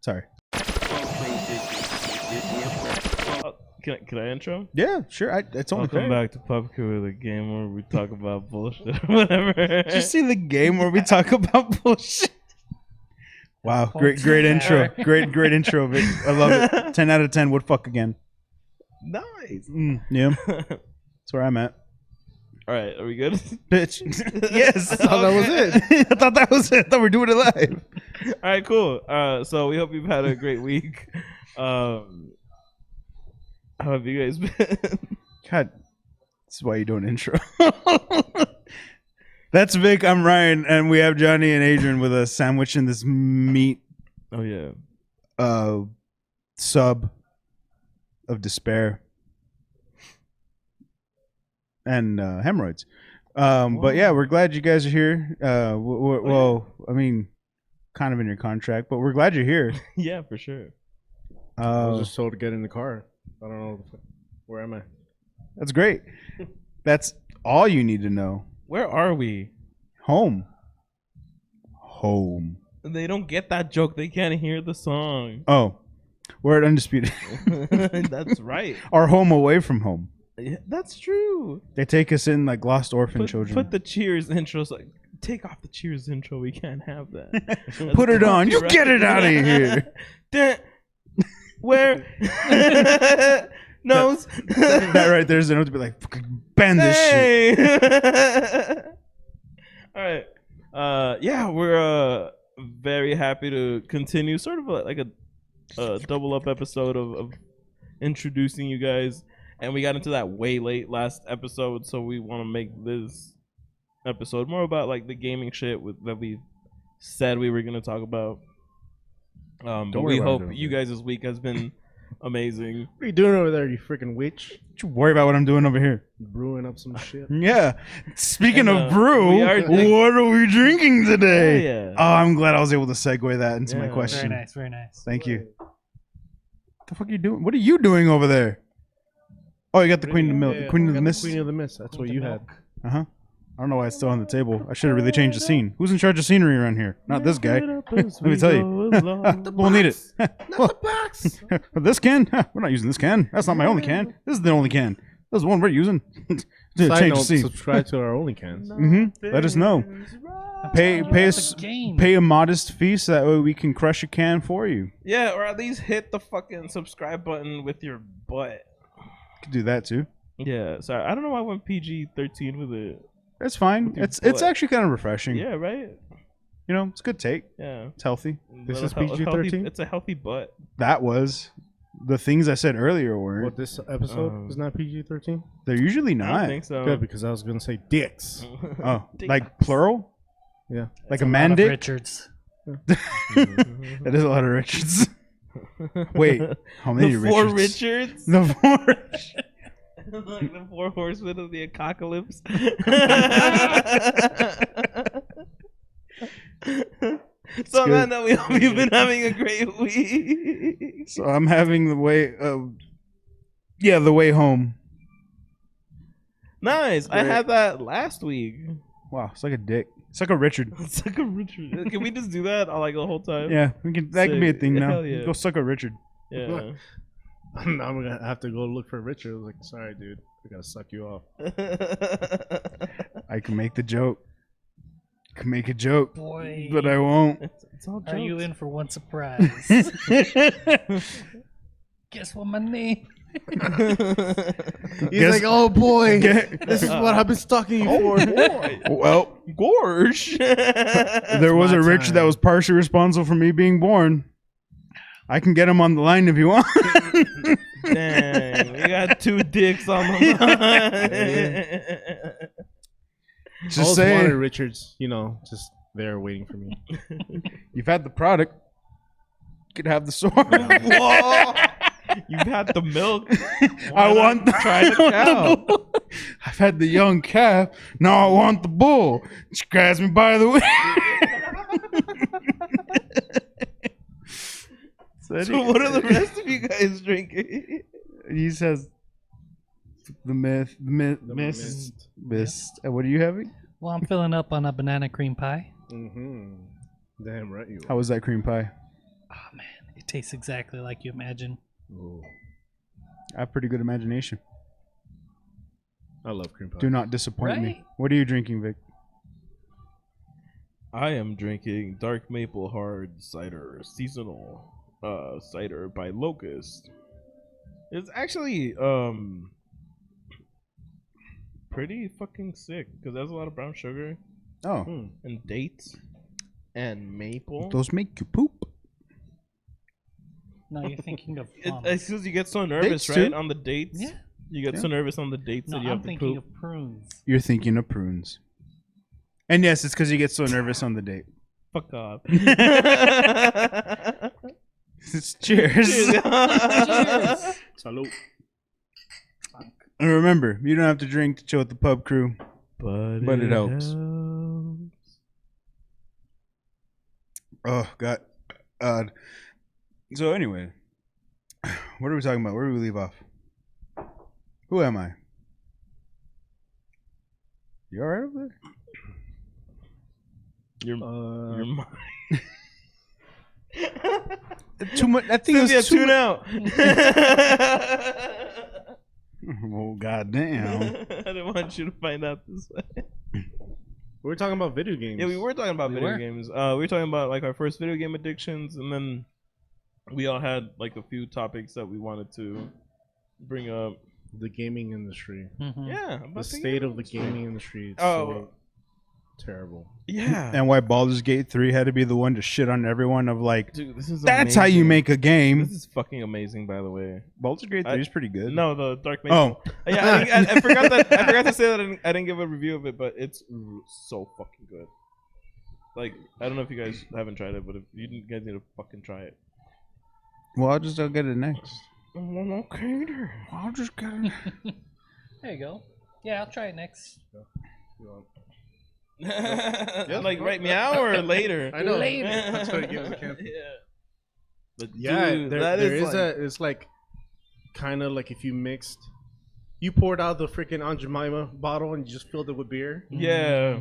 Sorry. Can I intro? Yeah, sure. It's only Welcome fair. back to Pupker, the game where we talk about bullshit or whatever. Did you see the game where we talk about bullshit? Wow, great intro. Great intro, Vic. I love it. 10 out of 10 would fuck again. Nice. Yeah, that's where I'm at. All right, are we good? Bitch. Yes. I thought that was it. I thought that was it. I thought we were doing it live. All right, cool. So we hope you've had a great week. How have you guys been? God, this is why you do an intro. That's Vic. I'm Ryan, and we have Johnny and Adrian with a sandwich in this meat Oh yeah. sub of despair and hemorrhoids. But yeah, we're glad you guys are here. Well, I mean, kind of in your contract, but we're glad you're here. Yeah, for sure. I was just told to get in the car. I don't know. Where am I? That's great. That's all you need to know. Where are we? Home. They don't get that joke. They can't hear the song. Oh, we're at Undisputed. That's right. Our home away from home. Yeah, that's true. They take us in like lost orphan children. Put the Cheers intro. Like, take off the Cheers intro. We can't have that. Put it on. You get it out of here. Where? Nose. That right there's enough to be like, fucking ban this shit. Hey. All right. Yeah, we're very happy to continue sort of like a double up episode of introducing you guys, and we got into that way late last episode, so we want to make this episode more about like the gaming shit that we said we were gonna talk about. But we hope you guys' week has been amazing. What are you doing over there, you freaking witch? Don't you worry about what I'm doing over here. Brewing up some shit. Yeah. Speaking And, of brew, we are what are we drinking today? Yeah. Oh, I'm glad I was able to segue that into my Yeah. question. Very nice, very nice. Thank you. What the fuck are you doing? What are you doing over there? Oh, you got the Queen of the Milk, Queen of the Mist. Queen of the Mist. That's what you had. Uh-huh. I don't know why it's still on the table. I should have really changed the scene. Who's in charge of scenery around here? Not this guy. Let me tell you. We'll need it. Not the box. This can? We're not using this can. That's not my only can. This is the only can. This is the one we're using. Side Change the note, scene. subscribe to our only cans. Let us know. Pay That's a game. pay a modest fee so that way we can crush a can for you. Yeah, or at least hit the fucking subscribe button with your butt. Could do that too. Yeah, sorry. I don't know why I went PG-13 with it. That's fine. With your It's butt. actually kind of refreshing. Yeah, right? You know, it's a good take. Yeah. It's healthy. This Little is healthy- PG-13? It's a healthy butt. That was the things I said earlier were. What, this episode is not PG-13? They're usually I don't think think so. Good, because I was going to say dicks. Oh, Dicks. like plural? Yeah. Like It's a lot man of dick? Richards. That is a lot of Richards. Wait, how many The four Richards? Richards? The four. Like the four horsemen of the apocalypse. So good. man, that we hope you've been having a great week. So I'm having the way. The way home. Nice. I Great. had that last week. Wow, it's like a dick. It's like a Richard. It's like a Richard. Can we just do that like the whole time? Yeah, we can. That can be a thing now. Hell yeah. Go suck a Richard. Yeah. Now I'm going to have to go look for Richard. I was like, sorry, dude. I got to suck you off. I can make the joke. Can make a joke, Boy, but I won't. It's all are you jokes. in for one surprise? Guess what my name? He's Guess- like, oh boy, Get- this is what I've been stalking you for. Well, Gorge. there was my a Rich that time. was partially responsible for me being born. I can get him on the line if you want. Dang, we got two dicks on the line. Just I wanted saying, Richards, just there waiting for me. you've had the product. You could have the sword. Whoa. You've had the milk. I want the, try the cow. bull. I've had the young calf. Now I want the bull. She grabs me by the way. So what are the rest of you guys drinking? He says the mist. And what are you having? Well, I'm filling up on a banana cream pie. Mm-hmm. Damn right you How was that cream pie? Oh man, it tastes exactly like you imagine. Ooh. I have pretty good imagination. I love cream pie. Do not disappoint me. Right? What are you drinking, Vic? I am drinking dark maple hard cider, seasonal cider by Locust. It's actually pretty fucking sick because there's a lot of brown sugar Oh, and dates and maple. those make you poop. No, you're thinking of plums. It's because you get so nervous, Dates, right? too? On the dates. Yeah. You get so nervous on the dates No, that you I'm have to thinking poop. of prunes. You're thinking of prunes. And yes, it's because you get so nervous on the date. Fuck off. It's cheers. Cheers. Salute. And remember, you don't have to drink to chill with the pub crew. But it helps. Oh God. So anyway, what are we talking about? Where do we leave off? Who am I? You all right over there? Your mind. Too much. I think it Cynthia, was too tune much. out. Oh goddamn! I didn't want you to find out this way. We were talking about video games. Yeah, we were talking about We video were. games. We were talking about like our first video game addictions, and then we all had like a few topics that we wanted to bring up. the gaming industry. Mhm. Yeah, The about state of the gaming industry. It's Oh. so terrible. Yeah, And why Baldur's Gate 3 had to be the one to shit on everyone of like, dude, this is that's how you amazing. make a game. This is fucking amazing, by the way. Baldur's Gate 3 is pretty good. No, the Dark Maple. Oh. Yeah, I forgot that. I forgot to say that I didn't give a review of it, but it's so fucking good. Like, I don't know if you guys haven't tried it, but if you guys need to fucking try it. Well, I'll get it next. Okay, then. I'll just get it. There you go. Yeah, I'll try it next. Like right meow or later? I know. Later. That's what it gives a can. Yeah. But Yeah, dude, there that is like, a. It's like, kind of like if you mixed, you poured out the freaking Aunt Jemima bottle and you just filled it with beer. yeah.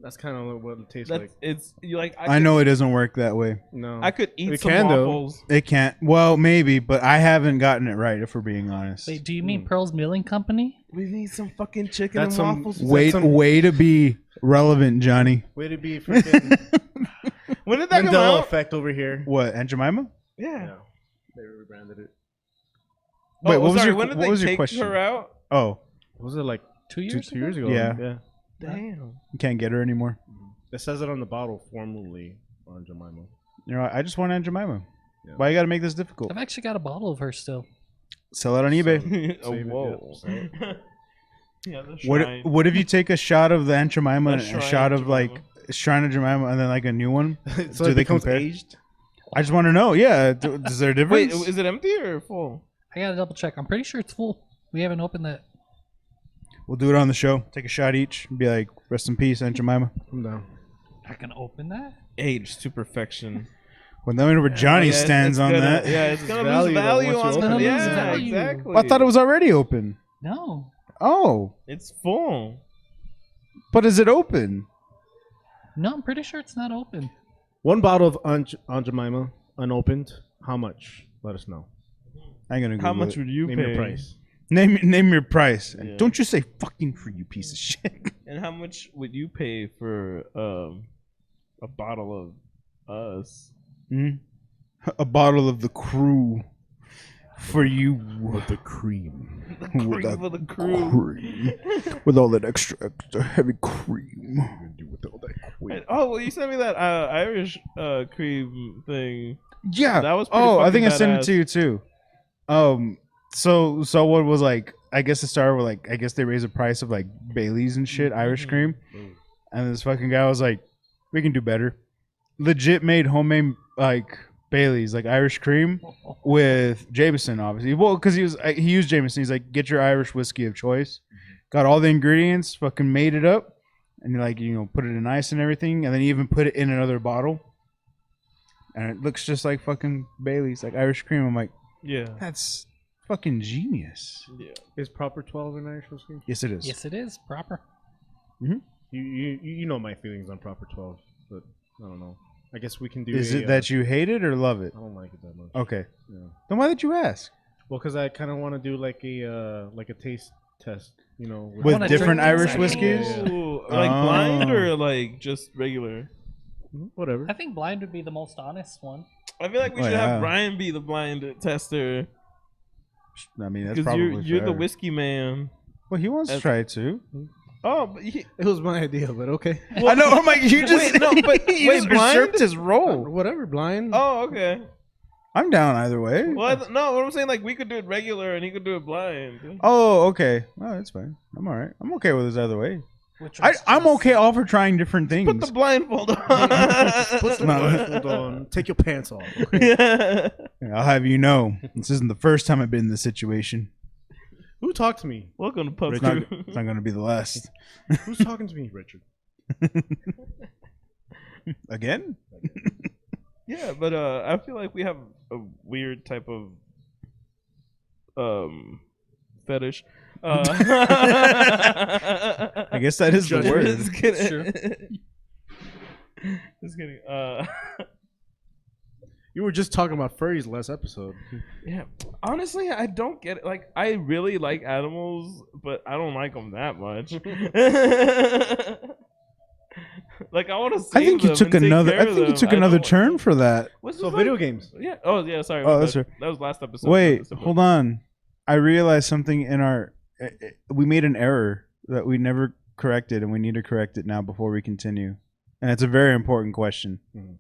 That's kind of what it tastes That's like. it's you like. I know it doesn't work that way. No, I could eat It some can, though. waffles. It can't. Well, maybe, but I haven't gotten it right. If we're being honest. Wait, do you mean Pearl's Milling Company? We need some fucking chicken That's and some- waffles. Wait. Way to be relevant, Johnny. way to be freaking When did that come Mandela out? effect over here. What, Aunt Jemima? Yeah. They rebranded it. Wait, what was sorry, your- when did what they was your take question? her out? Oh, Was it like 2 two years? years ago? Yeah. Yeah. Damn. you can't get her anymore. It says it on the bottle, formerly Aunt Jemima. You know, I just want Aunt Jemima. Yeah. Why you got to make this difficult? I've actually got a bottle of her still. Sell it on eBay. Oh, Save it, whoa. yeah, Yeah, the What shrine. what if you take a shot of the Aunt Jemima and The a shrine shot of of like Jemima. Shrine of Jemima and then like a new one? so Do it they becomes compare? aged. I just want to know. Yeah, is there a Wait, difference? is it empty or full? I gotta double check. I'm pretty sure it's full. We haven't opened that. We'll do it on the show. Take a shot each. And be like, rest in peace, Aunt Jemima. I'm down. I can open that. Aged to perfection. When that whenever Johnny Yeah, it's- stands it's on gonna- that. Yeah, it's Loses gonna value, lose though, value once you on open the it. Yeah, Loses value. exactly. I thought it was already open. No. Oh, It's full. but is it open? No, I'm pretty sure it's not open. One bottle of Aunt Jemima, unopened. How much? Let us know. I'm gonna. How Google much it. would you Name pay? your price. Name your price. And Yeah. don't you say fucking for you piece of shit. And how much would you pay for a bottle of us? Mhm. A bottle of the crew for you. With the cream. The With cream that for the crew. cream. With all that extra heavy cream. Do with all that cream. Oh, well, you sent me that Irish cream thing. Yeah. That was pretty oh, I fucking think I sent it badass. to you too. So what was like? I guess it started with like I guess they raised the price of like Bailey's and shit, Irish Mhm. cream, and this fucking guy was like, "We can do better." Legit made homemade like Bailey's like Irish cream with Jameson, obviously. Well, because he used Jameson. He's like, "Get your Irish whiskey of choice." Got all the ingredients, fucking made it up, and like put it in ice and everything, and then he even put it in another bottle, and it looks just like fucking Bailey's, like Irish cream. I'm like, Yeah. that's fucking genius. Yeah. Is proper 12 in Irish whiskey? Yes, it is. Yes, it is proper. You You know my feelings on Proper 12, but I don't know. I guess we can do. Is it that you hate it or love it? I don't like it that much. Okay. Yeah. Then why did you ask? Well, because I kind of want to do like a taste test. You know, With wanna different drink Irish exactly. whiskeys? Yeah. Ooh, like blind Oh. or like just regular? Whatever. I think blind would be the most honest one. I feel like we Oh, should yeah. have Brian be the blind tester I mean, that's because probably you're the fair. whiskey man. Well, he wants to That's- try it too. Oh, but he, It was my idea, but okay. I know. I'm like, you just Wait, no, but- he wait, just blind? usurped his role. Whatever, blind. oh, okay. I'm down either way. Well, no, what I'm saying, like we could do it regular and he could do it blind. Oh, okay. Oh, that's fine. I'm all right. I'm okay with this either way. Which I'm was- okay all for trying different things. Put the blindfold on. Put the No. blindfold on. Take your pants off. Yeah. I'll have you know, this isn't the first time I've been in this situation. Who talked to me? Welcome to Pub It's not, Crew. it's not going to be the last. Who's talking to me, Richard? Again? Yeah, but I feel like we have a weird type of fetish. I guess that is the Judgment. word. Just kidding. Sure. Just kidding. You were just talking about furries last episode. Yeah. Honestly, I don't get it. Like, I really like animals, but I don't like them that much. Like, I want to. I think you took another. I think you took another turn for that. What's So this video like? games. Yeah. Oh, yeah. Sorry. Oh, my that's bad. right. That was last episode. Wait, hold on. I realized something in our. We made an error that we never corrected, and we need to correct it now before we continue. And it's a very important question. Mhm.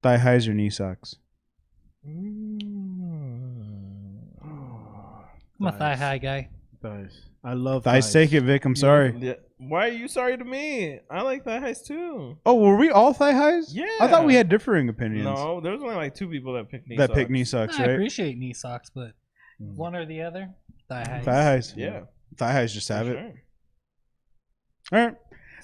Thigh highs or knee socks? I'm a thigh high guy. Thighs. I love Thighs, take it, Vic. I'm sorry. Yeah. Why are you sorry to me? I like thigh highs too. Oh, were we all thigh highs? Yeah. I thought we had differing opinions. No, there's only like 2 people that pick knee that socks. pick knee socks, I right? appreciate knee socks, but one or the other, thigh high. Thigh highs. Yeah. Thigh highs just have for it. sure. All right.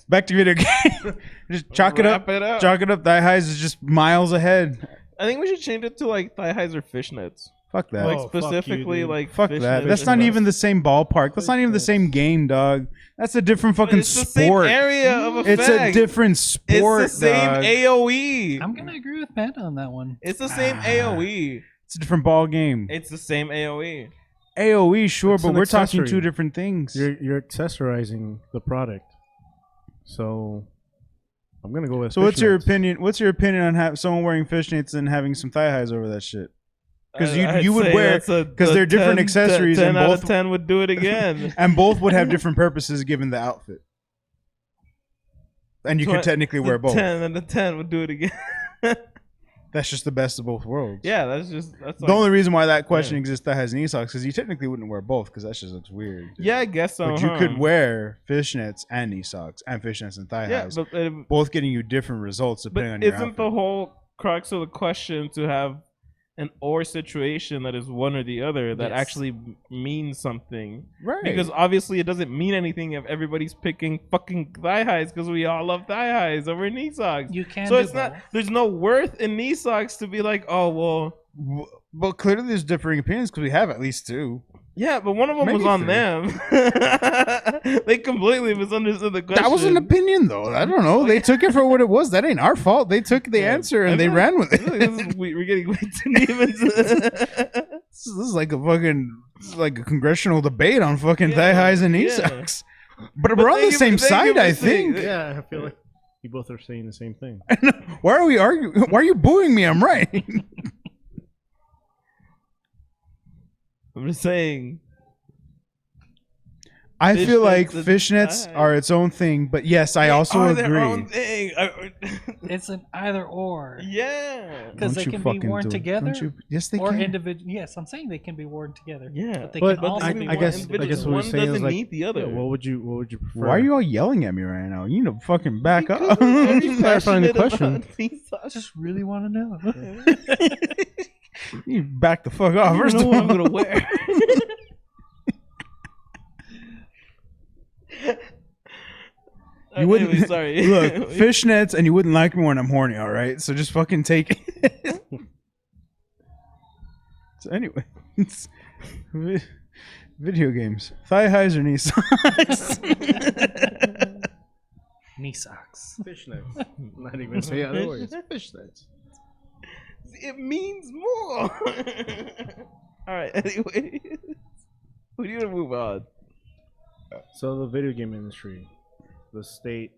Back to video game. Just chalk it up. Wrap it up. Chalk it up. Thigh highs is just miles ahead. I think we should change it to like thigh highs or fishnets. Fuck that. Like Oh, fuck you, specifically dude. like Fuck fishnets that. That's and not stuff. even the same ballpark. That's not even the same game, dog. That's a different But fucking it's the sport. same area of effect. It's a different sport, It's the same dog. AOE. I'm gonna agree with Panda on that one. It's the same Ah. AOE. It's a different ball game. It's the same AOE. AOE, sure, It's but an we're talking accessory. 2 different things. You're accessorizing the product. So I'm gonna go with. So what's your fishnets. opinion? What's your opinion on someone wearing fishnets and having some thigh highs over that shit? 'Cause I'd you would say wear- that's a- 'cause a they're different 10 accessories 10 and out both- of 10 would do it again. And both would have different purposes given the outfit. And you could Twen- technically wear both. 10 out of 10 would do it again. That's just the best of both worlds. Yeah, that's The only reason why that question Yeah. exists that has knee socks is you technically wouldn't wear both because that just looks weird. Yeah, I guess so. But you could huh? wear fishnets and knee socks and fishnets and thigh Yeah, highs, but both getting you different results depending on But your isn't outfit. the whole crux of the question to have an or situation that is one or the other that Yes. actually means something? right? Because obviously it doesn't mean anything if everybody's picking fucking thigh highs because we all love thigh highs over knee socks. You can So do it's not. both. There's no worth in knee socks to be like, oh well, But clearly there's differing opinions because we have at least 2. yeah, but one of them Maybe was on 3. them. They completely misunderstood the question. That was an opinion, though. I don't know. They took it for what it was. That ain't our fault. They took the answer and I they feel ran with I feel like it. this is- we're getting way too deep into This is like a fucking, this is like a congressional debate on fucking Yeah, thigh highs and knee yeah. socks. But we're on the thank you same for- thank you side, for I saying think. Yeah, I feel like you both are saying the same thing. Why are we arguing? Why are you booing me? I'm right. I'm just saying. I feel like Fishnets and fishnets thigh. are its own thing, but yes, I also are their agree. own thing. It's an either or. Yeah. Because they Don't you can be fucking worn do it. together Don't you- Yes, they or can. individual. Yes, I'm saying they can be worn together. Yeah. But they But can also I, be I worn guess individually. I guess what we're one saying is doesn't like, need the other. yeah, what would you prefer? Why are you all yelling at me right now? You need to fucking back Because up. we're very Clarifying the passionate question. about these I thoughts. just really want to know. You back the fuck off. I First don't of know all, what I'm gonna wear. You wouldn't- Anyway, sorry. look, fishnets, and you wouldn't like me when I'm horny. All right, so just fucking take it. So anyway, Video games. Thigh highs or knee socks? Knee socks. Fishnets. Not even say other words. Fishnets. It means more. All right. Anyway, we need to move on. So the video game industry, the state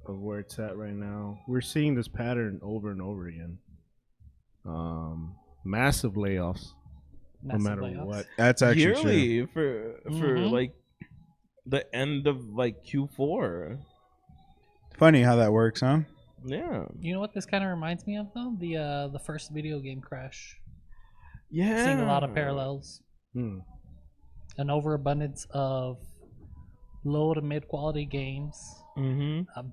of where it's at right now, we're seeing this pattern over and over again. Massive layoffs, Massive no matter layoffs. what. That's actually true. Yearly for Mhm. like the end of like Q4. Funny how that works, huh? Yeah. You know what this kind of reminds me of though? The first video game crash. Yeah. Seeing a lot of parallels. Hmm. An overabundance of low to mid quality games. Mm-hmm. They're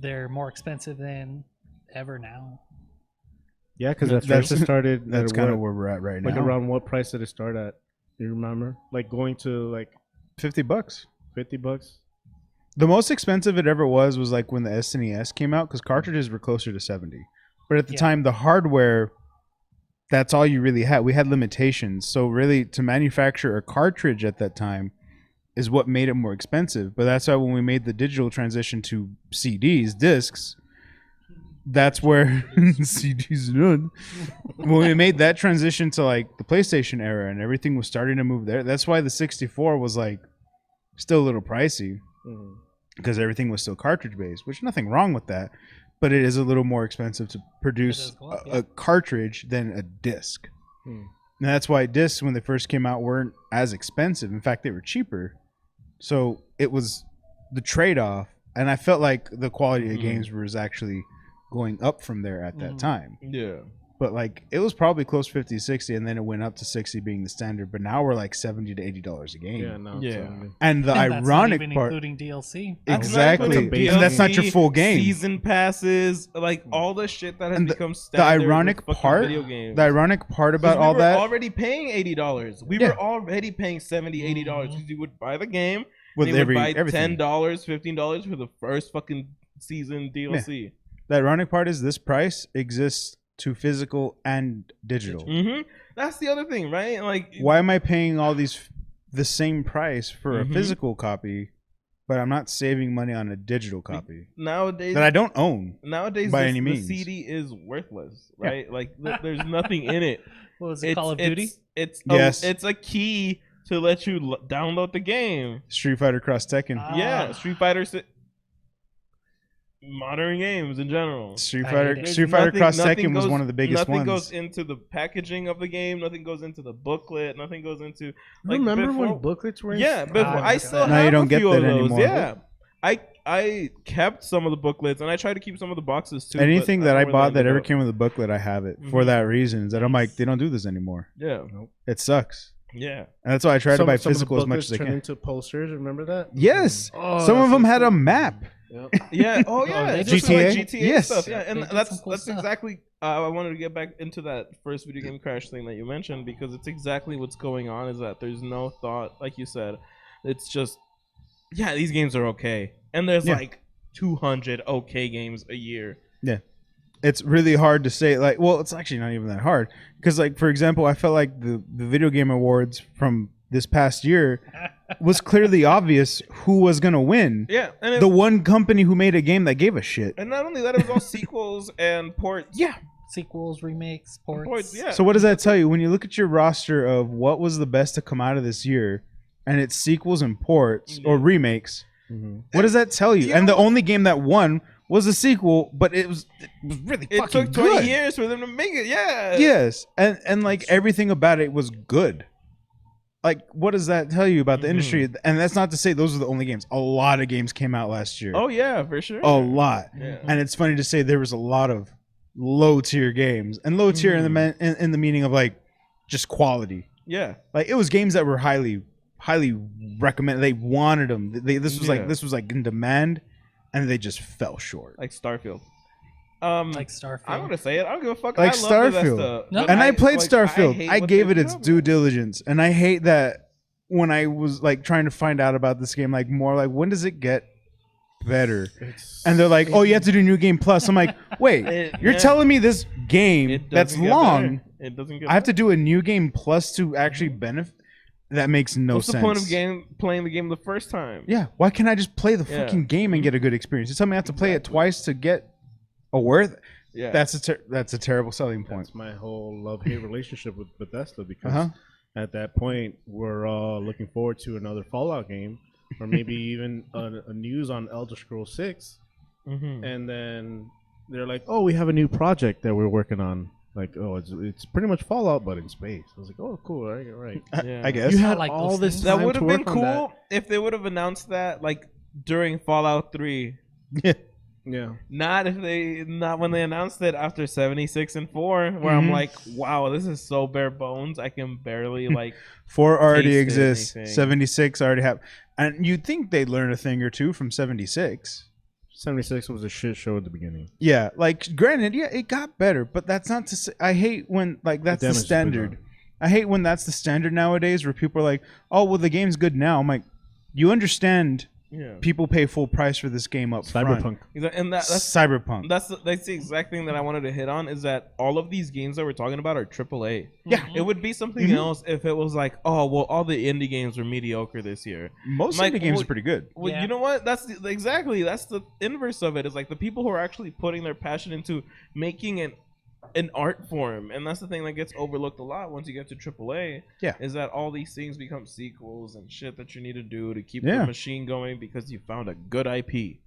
They're more expensive than ever now. Yeah, because That's- at first it started. That's at kind of what- where we're at right like now. around what price did it start at? Do you remember? Like going to like $50. $50. The most expensive it ever was like when the SNES came out, because cartridges were closer to 70. But at the Yeah. time, the hardware, that's all you really had. We had limitations. So really, to manufacture a cartridge at that time is what made it more expensive. But that's why when we made the digital transition to CDs, discs, that's where CDs run. When we made that transition to like the PlayStation era and everything was starting to move there, that's why the 64 was like still a little pricey. Mhm. Because everything was still cartridge based, which nothing wrong with that, but it is a little more expensive to produce does go up, a cartridge than a disc. Hmm. And that's why discs, when they first came out, weren't as expensive. In fact, they were cheaper. So it was the trade off, and I felt like the quality of Mhm. games was actually going up from there at that Mhm. time. Yeah. But like it was probably close to 50, 60, and then it went up to 60 being the standard. But now we're like $70 to $80 a game. Yeah, no. Yeah. Totally. And the And that's not ironic even part, including DLC. That's not exactly, including and that's not your DLC, full game. Season passes, like all the shit that has And become the standard. ironic with fucking part, video games. the ironic part 'Cause about all we were that already paying $80. We Yeah. were already paying $70, $80 because you would buy the game, with and you every would buy everything. $10, $15 for the first fucking season DLC. The ironic part is this price exists to physical and digital. Mm-hmm. That's the other thing, right? Like, Why am I paying all the same price for Mhm. a physical copy, but I'm not saving money on a digital copy nowadays, that I don't own? nowadays by this- any the means. CD is worthless, right? Like, there's nothing in it. What was it, Call of Duty? It's Yes. it's a key to let you download the game. Street Fighter Cross Tekken. Yeah, Street Fighter. Modern games in general. Street I Fighter hate it. Street Fighter Cross nothing Tekken was goes- one of the biggest Nothing ones. goes into the packaging of the game. Nothing goes into the booklet. Nothing goes into. Like, Remember before- when booklets were? Yeah, before I I like still that. Now have you don't a get few that of those. anymore. Yeah, I kept some of the booklets and I try to keep some of the boxes too. Anything but that I don't really bought that look ever up. came with a booklet, I have it for Mhm. that reason. Is that I'm like, they don't do this anymore. Yeah, It sucks, yeah. and that's why I try to buy Some of the physical as much booklets as I turned can. into posters. Remember that? Yes, Oh, some of that's them so had a cool. map. Yep. Yeah. Oh yeah. they it's did just like GTA? GTA Yes. stuff. Yeah, and They did that's some cool that's stuff. exactly. I wanted to get back into that first video game crash thing that you mentioned because it's exactly what's going on. Is that there's no thought, like you said, it's just yeah, these games are okay, and there's Yeah. like 200 okay games a year. It's really hard to say. Like, well, it's actually not even that hard because, like, for example, I felt like the video game awards from this past year was clearly obvious who was gonna win. Yeah, and The one company who made a game that gave a shit. and not only that, it was all sequels and ports. Yeah. Sequels, remakes, ports. Ports, yeah. So what does that tell you when you look at your roster of what was the best to come out of this year, and it's sequels and ports or Yeah. remakes? Mhm. What does that tell you? You And know the what- only game that won was a sequel, but it was really It fucking took 20 good. years for them to make it. Yeah. Yes, and like everything about it was good. Like, what does that tell you about the Mhm. industry? And that's not to say those are the only games. A lot of games came out last year. Oh yeah, for sure. A lot. Yeah. And it's funny to say there was a lot of low tier games, and low tier in the meaning of like just quality. Yeah. Like it was games that were highly recommended. They wanted them. This was Yeah. like in demand, and they just fell short. Like Starfield. Like Starfield. I'm gonna say it. I don't give a fuck. Like I love Starfield. Bethesda, No. but And I played like, Starfield. hate I what gave they've it its done. due diligence, and I hate that when I was like trying to find out about this game, like more like when does it get better? It's- And they're like, "Oh, you have to do New Game Plus." I'm like, "Wait, you're Yeah. telling me this game It that's doesn't get long? better. It doesn't get. I have to do a New Game Plus to actually benefit?" that makes no What's sense. the point of playing the game the first time? Yeah, why can't I just play the Yeah. fucking game and get a good experience? You tell me I have to play it twice to get a worth. Yeah. That's a terrible selling point. That's my whole love-hate relationship with Bethesda because Uh-huh. at that point we're all looking forward to another Fallout game or maybe even a news on Elder Scrolls 6, Mhm. and then they're like, "Oh, we have a new project that we're working on." Like, oh, it's pretty much Fallout but in space. I was like, "Oh, cool, all right." Yeah. I guess. You had like all those this things. time That would have to been work on that. cool if they would have announced that like during Fallout 3. Yeah. Not when they announced it after 76 and 4, where I'm Mhm. like, wow, this is so bare bones. I can barely like 4 already Tasted exists. anything. 76 already have, and you'd think they'd learn a thing or two from 76. 76 was a shit show at the beginning. Yeah, like granted, yeah, it got better, but that's not to say. I hate when like that's the damage has been standard. done. I hate when that's the standard nowadays, where people are like, "Oh, well, the game's good now." I'm like, you understand? yeah. People pay full price for this game up front. Cyberpunk. And that's Cyberpunk. that's the exact thing that I wanted to hit on is that all of these games that we're talking about are AAA. Yeah. It would be something Mhm. else if it was like, oh, well, all the indie games were mediocre this year. Most Like, of the games well, are pretty good. Well, Yeah. you know what? That's the inverse of it. Is like the people who are actually putting their passion into making an art form, and that's the thing that gets overlooked a lot once you get to AAA. Yeah. Is that all these things become sequels and shit that you need to do to keep Yeah. the machine going because you found a good IP.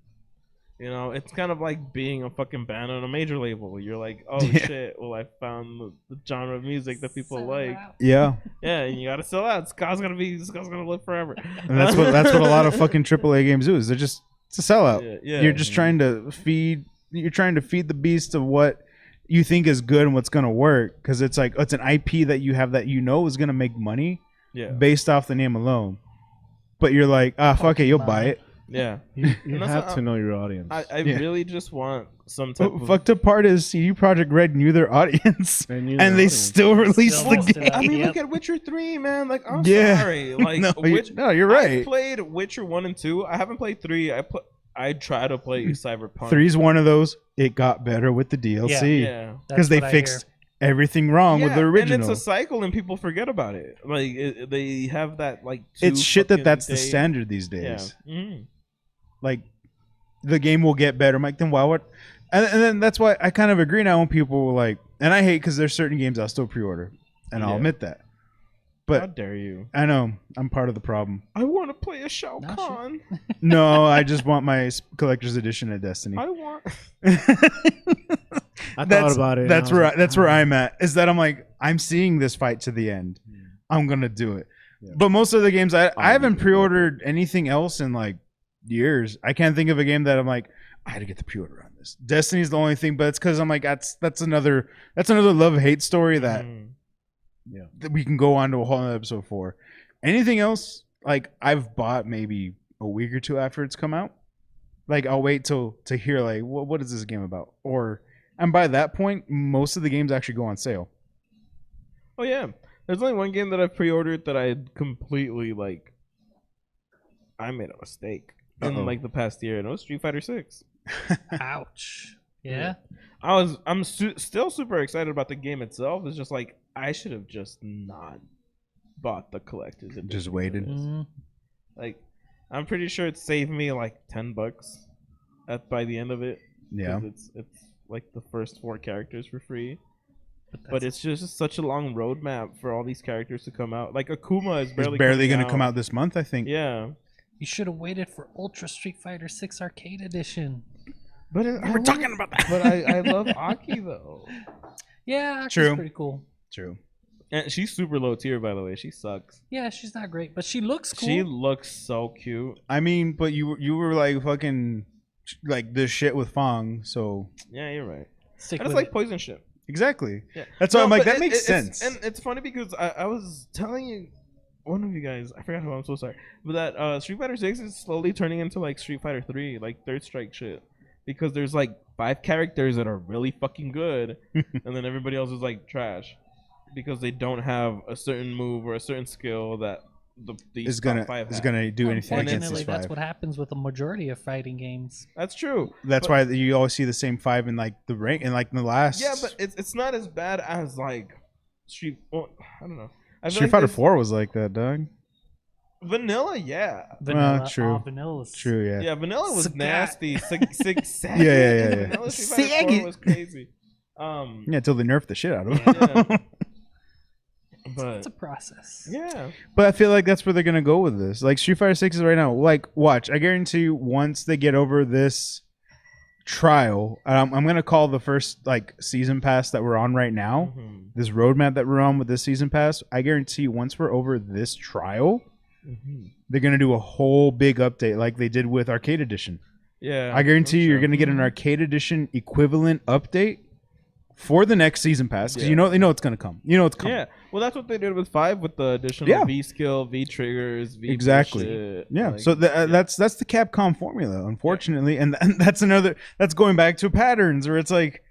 You know, it's kind of like being a fucking band on a major label. You're like, oh Yeah. shit, well I found the genre of music that people Sell like. out. Yeah, Yeah, and you gotta sell out. Ska's gonna live forever. and that's what a lot of fucking AAA games do. Is they're just it's a sellout. Yeah. You're just trying to feed. You're trying to feed the beast of what you think is good and what's gonna work, because it's like it's an IP that you have that you know is gonna make money Yeah. based off the name alone. But you're like, fuck it, you'll buy it. Yeah. You And that's have what to know your audience. I Yeah. really just want some type of Fucked up part is CD Projekt Red knew their audience, And you and know they audience. still released Still- the still- game. I mean, Yep. look at Witcher 3, man. Like, I'm Yeah. sorry. Like, no, you're I right. played Witcher 1 and 2. I haven't played 3. I try to play Cyberpunk. Three's one of those. It got better with the DLC Yeah. because That's they what I fixed everything wrong with the And original. it's a cycle, and people forget about it. Like, they have that, like, It's shit fucking that's the day- standard these Yeah. days. Mhm. Like the game will get better. I'm like, then why would? And then that's why I kind of agree now when people were like, and I hate because there's certain games I'll still pre-order, and I'll Yeah. admit that. How But dare you? I know I'm part of the problem. I want to play a Shao Not Kahn. No, I just want my collector's edition of Destiny. I want. I thought that's about it. and that's I was where like, that's where "Ah." I'm at. Is that I'm like I'm seeing this fight to the end. I'm gonna do it. Yeah. But most of the games I I'm haven't gonna do it. pre-ordered anything else in like years. I can't think of a game that I'm like I had to get the pre-order on this. Destiny's the only thing, but it's because I'm like that's another love hate story that Mhm. that we can go on to a whole other episode for. Anything else like I've bought maybe a week or two after it's come out. Like I'll wait to hear like what is this game about, and by that point most of the games actually go on sale. Oh yeah, there's only one game that I pre-ordered that I completely like. I made a mistake Uh-oh. in like the past year, and it was Street Fighter 6. Ouch. Yeah. I'm still super excited about the game itself. It's just like I should have just not bought the collector's edition. Just waited. Mm, Like, I'm pretty sure it saved me like $10 by the end of it. Yeah. 'Cause it's like the first 4 characters for free. But that's- it's just such a long roadmap for all these characters to come out. Like Akuma is It's barely barely coming going to come out this month, I think. Yeah, you should have waited for Ultra Street Fighter 6 Arcade Edition. but We're talking about that. But I love Aki though, Yeah, Aki's True. pretty cool. True. and she's super low tier by the way. She sucks. Yeah, she's not great, but she looks cool. She looks so cute. I mean, but you were like fucking like this shit with Fong, so Yeah, you're right. Stick And it's with like it. poison shit. exactly. Yeah. That's why No, I'm like but that makes it's- sense. And it's funny because I was telling you, one of you guys, I forgot who, I'm so sorry, but that Street Fighter 6 is slowly turning into like Street Fighter 3, like Third Strike shit. Because there's like 5 characters that are really fucking good, and then everybody else is like trash. Because they don't have a certain move or a certain skill that these is top gonna 5 is have. gonna do anything against Unfortunately, this that's five. what happens with the majority of fighting games. That's true. That's but- why you always see the same 5 in like the rank and like in the last. Yeah, but it's not as bad as like Street. Well, I don't know. I feel Street like Fighter there's- 4 was like that, dog. Vanilla, yeah. Vanilla. true. Vanilla's True, yeah. Yeah, Vanilla was Sagat. nasty. Yeah, yeah. Vanilla Street Fighter 4 Sagat. was crazy. Yeah, until they nerfed the shit out of him. Yeah. It's But a process. yeah, But I feel like that's where they're gonna go with this. Like Street Fighter 6 is right now. Like, watch. I guarantee you, once they get over this trial, I'm gonna call the first like season pass that we're on right now. Mhm. This roadmap that we're on with this season pass. I guarantee you, once we're over this trial, Mhm. they're gonna do a whole big update like they did with Arcade Edition. Yeah, I guarantee that's you, you're true. gonna get an Arcade Edition equivalent update for the next season pass because Yeah. you know it's gonna come. You know it's coming. Yeah, well, that's what they did with 5 with the additional Yeah. V skill, V triggers, V Exactly. bullshit, Yeah, like, so that's the Capcom formula, unfortunately, and that's going back to patterns where it's like,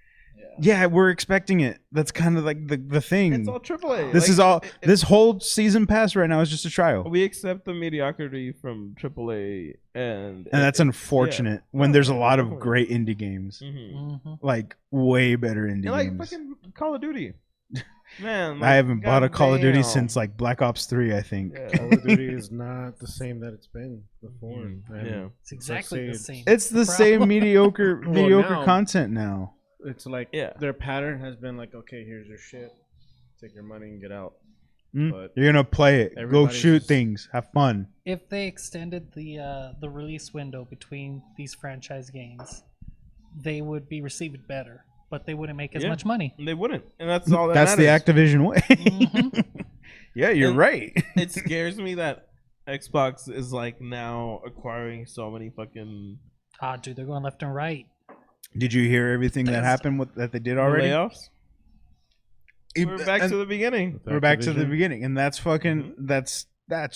yeah, we're expecting it. That's kind of like the thing. it's all AAA. This Like, is all. it- This whole season pass right now is just a trial, we accept the mediocrity from AAA, and and that's unfortunate when No, there's a lot of definitely. great indie games, Mhm. like way better indie And like games. fucking Call of Duty, man. I haven't bought a Call of Duty goddamn. since like Black Ops 3, I think. Yeah. Call of Duty is not the same that it's been before. And Yeah. It's exactly the saying- same. It's the same problem. mediocre Well, mediocre now- content now. It's like Yeah. their pattern has been like, okay, here's your shit, take your money and get out. Mm? But You're gonna play it, go everybody's shoot just- things, have fun. If they extended the release window between these franchise games, they would be received better, but they wouldn't make as Yeah. much money. They wouldn't, and that's all that That's the matters. Activision way. Mhm. Yeah, you're And- right. It scares me that Xbox is like now acquiring so many fucking Ah, dude, they're going left and right. Did you hear everything that happened with that they did already? layoffs. We're back to the beginning. We're back to the Activision. beginning, and that's fucking that's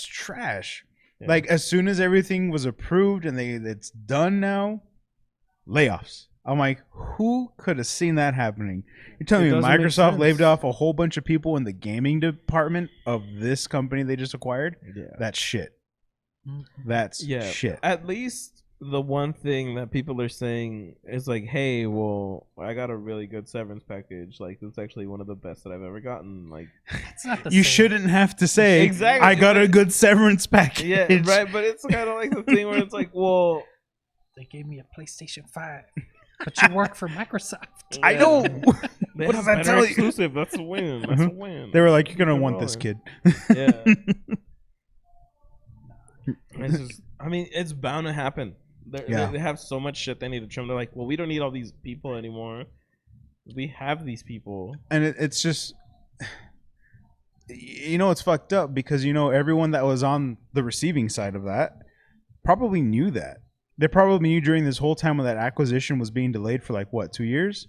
trash. Yeah. Like as soon as everything was approved and it's done now, layoffs. I'm like, who could have seen that happening? You're telling It me doesn't make Microsoft laid sense. off a whole bunch of people in the gaming department of this company they just acquired? Yeah. That's shit. Mhm. That's Yeah. shit. At least the one thing that people are saying is like, hey, well, I got a really good severance package. Like, it's actually one of the best that I've ever gotten. Like, It's not the You same. shouldn't have to say, Exactly, I got a but- good severance package. yeah, right. But it's kind of like the thing where it's like, well, They gave me a PlayStation 5, but you work for Microsoft. I yeah. know. They What have does that better tell you? exclusive. That's a win. That's a win. They were like, you're going to Keep it want this kid. rolling. Yeah. It's just, I mean, it's bound to happen. Yeah. They have so much shit they need to trim. They're like, well, we don't need all these people anymore. We have these people. And it's just, you know, it's fucked up because, you know, everyone that was on the receiving side of that probably knew that. They probably knew during this whole time when that acquisition was being delayed for like, what, 2 years?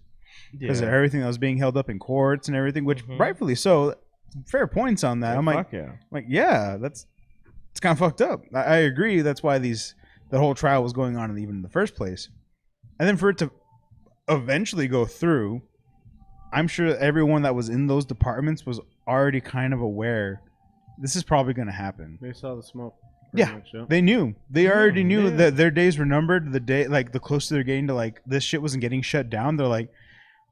Because of everything that was being held up in courts and everything, which Mhm. rightfully so. Fair points on that. I'm like, yeah. it's kind of fucked up. I agree. That's why the whole trial was going on even in the first place, and then for it to eventually go through, I'm sure everyone that was in those departments was already kind of aware this is probably going to happen. they saw the smoke. Yeah. much, yeah. They knew. They already knew yeah. that their days were numbered. The day, like the closer they're getting to like this shit wasn't getting shut down, they're like,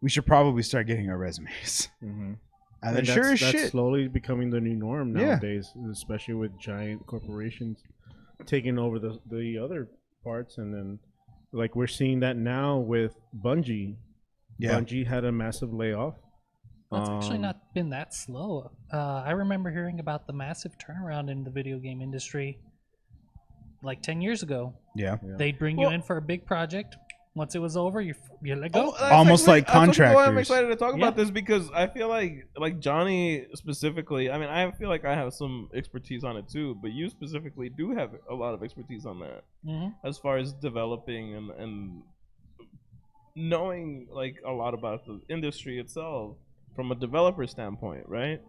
we should probably start getting our resumes. Mhm. And then And sure as that's shit. slowly becoming the new norm Yeah. nowadays, especially with giant corporations taking over the other parts, and then like we're seeing that now with Bungie. Yeah. Bungie had a massive layoff. That's actually Um, not been that slow. I remember hearing about the massive turnaround in the video game industry like 10 years ago. Yeah. Yeah. They'd bring Well- you in for a big project. Once it was over, you let Oh, go. that's Almost actually- like that's why I'm contractors. excited to talk Yeah. about this because I feel like Johnny specifically. I mean, I feel like I have some expertise on it too, but you specifically do have a lot of expertise on that hmm as far as developing and knowing like a lot about the industry itself from a developer standpoint, right?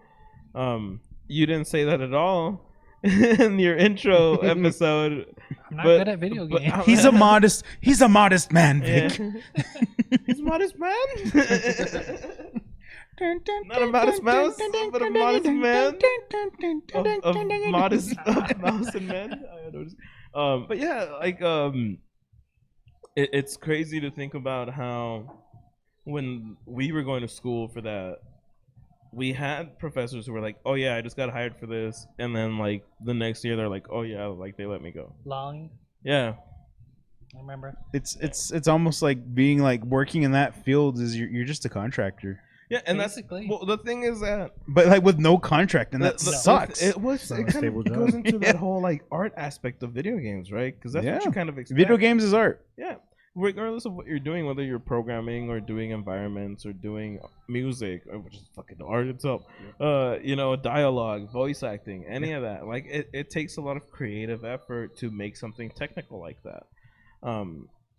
You didn't say that at all in your intro episode. I'm not But- good at video but- games. He's a modest man, Yeah. Vic. He's a modest man. Not a modest mouse, but a modest man of modest mouse and men. I noticed. But yeah, like it's crazy to think about how when we were going to school for that, we had professors who were like, "Oh yeah, I just got hired for this," and then like the next year they're like, "Oh yeah, like they let me go." Long, Yeah, I remember. It's almost like being like working in that field is you're just a contractor, yeah, and Basically. that's well. The thing is that but like with no contract, and that the- sucks. It was Not it a kind stable of job. goes into Yeah. that whole like art aspect of video games, right? Because that's what Yeah. you kind of expect. Video games is art. Yeah, regardless of what you're doing, whether you're programming or doing environments or doing music, or which is fucking art itself, dialogue, voice acting, any of that, like it takes a lot of creative effort to make something technical like that.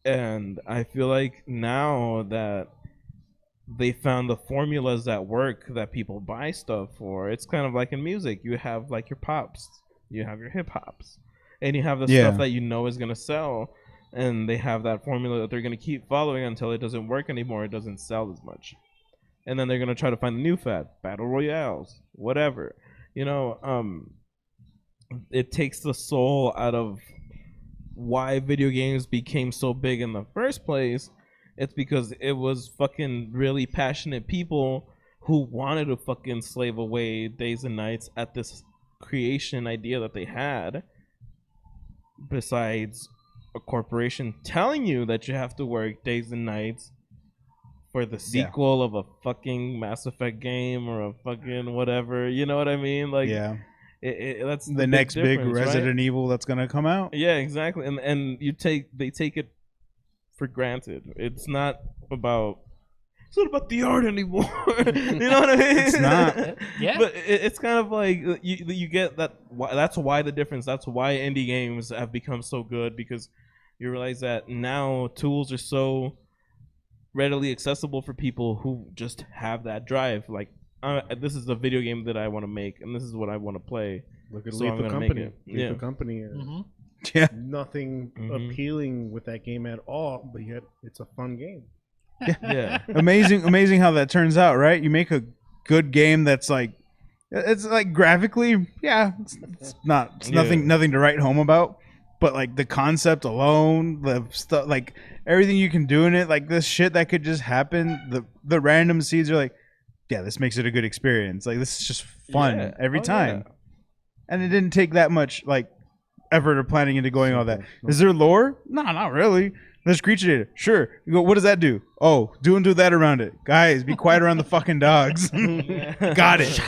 And I feel like now that they found the formulas that work that people buy stuff for, it's kind of like in music. You have like your pops, you have your hip hops, and you have the Yeah. stuff that you know is gonna sell, and they have that formula that they're gonna keep following until it doesn't work anymore, it doesn't sell as much, and then they're gonna try to find a new fad, battle royales, whatever. It takes the soul out of why video games became so big in the first place. It's because it was fucking really passionate people who wanted to fucking slave away days and nights at this creation idea that they had. Besides a corporation telling you that you have to work days and nights for the sequel of a fucking Mass Effect game or a fucking whatever, you know what I mean? Like, Yeah, that's the big next big difference, right? Resident Evil that's gonna come out. Yeah, exactly. And they take it for granted. It's not about the art anymore. You know what I mean? It's not. Yeah. But it's kind of like you get that. That's why the difference. That's why indie games have become so good, because you realize that now tools are so readily accessible for people who just have that drive. Like, this is the video game that I want to make, and this is what I want to play. Look at So I'm Lethal gonna make Company. it. Lethal Yeah. Company. Hmm. Yeah, Nothing Mhm. appealing with that game at all, but yet it's a fun game. Yeah. amazing how that turns out, right? You make a good game that's like, it's like graphically, yeah, it's not, it's Yeah. nothing to write home about, but like the concept alone, the stuff, like everything you can do in it, like this shit that could just happen, the random seeds are like, yeah, this makes it a good experience. Like, this is just fun Yeah. every Oh, time, yeah. and it didn't take that much like effort or planning into going all that. Simple. Is there lore? No, not really. There's creature data. Sure. You go, what does that do? Oh, do that around it. Guys, be quiet around the fucking dogs. Got it.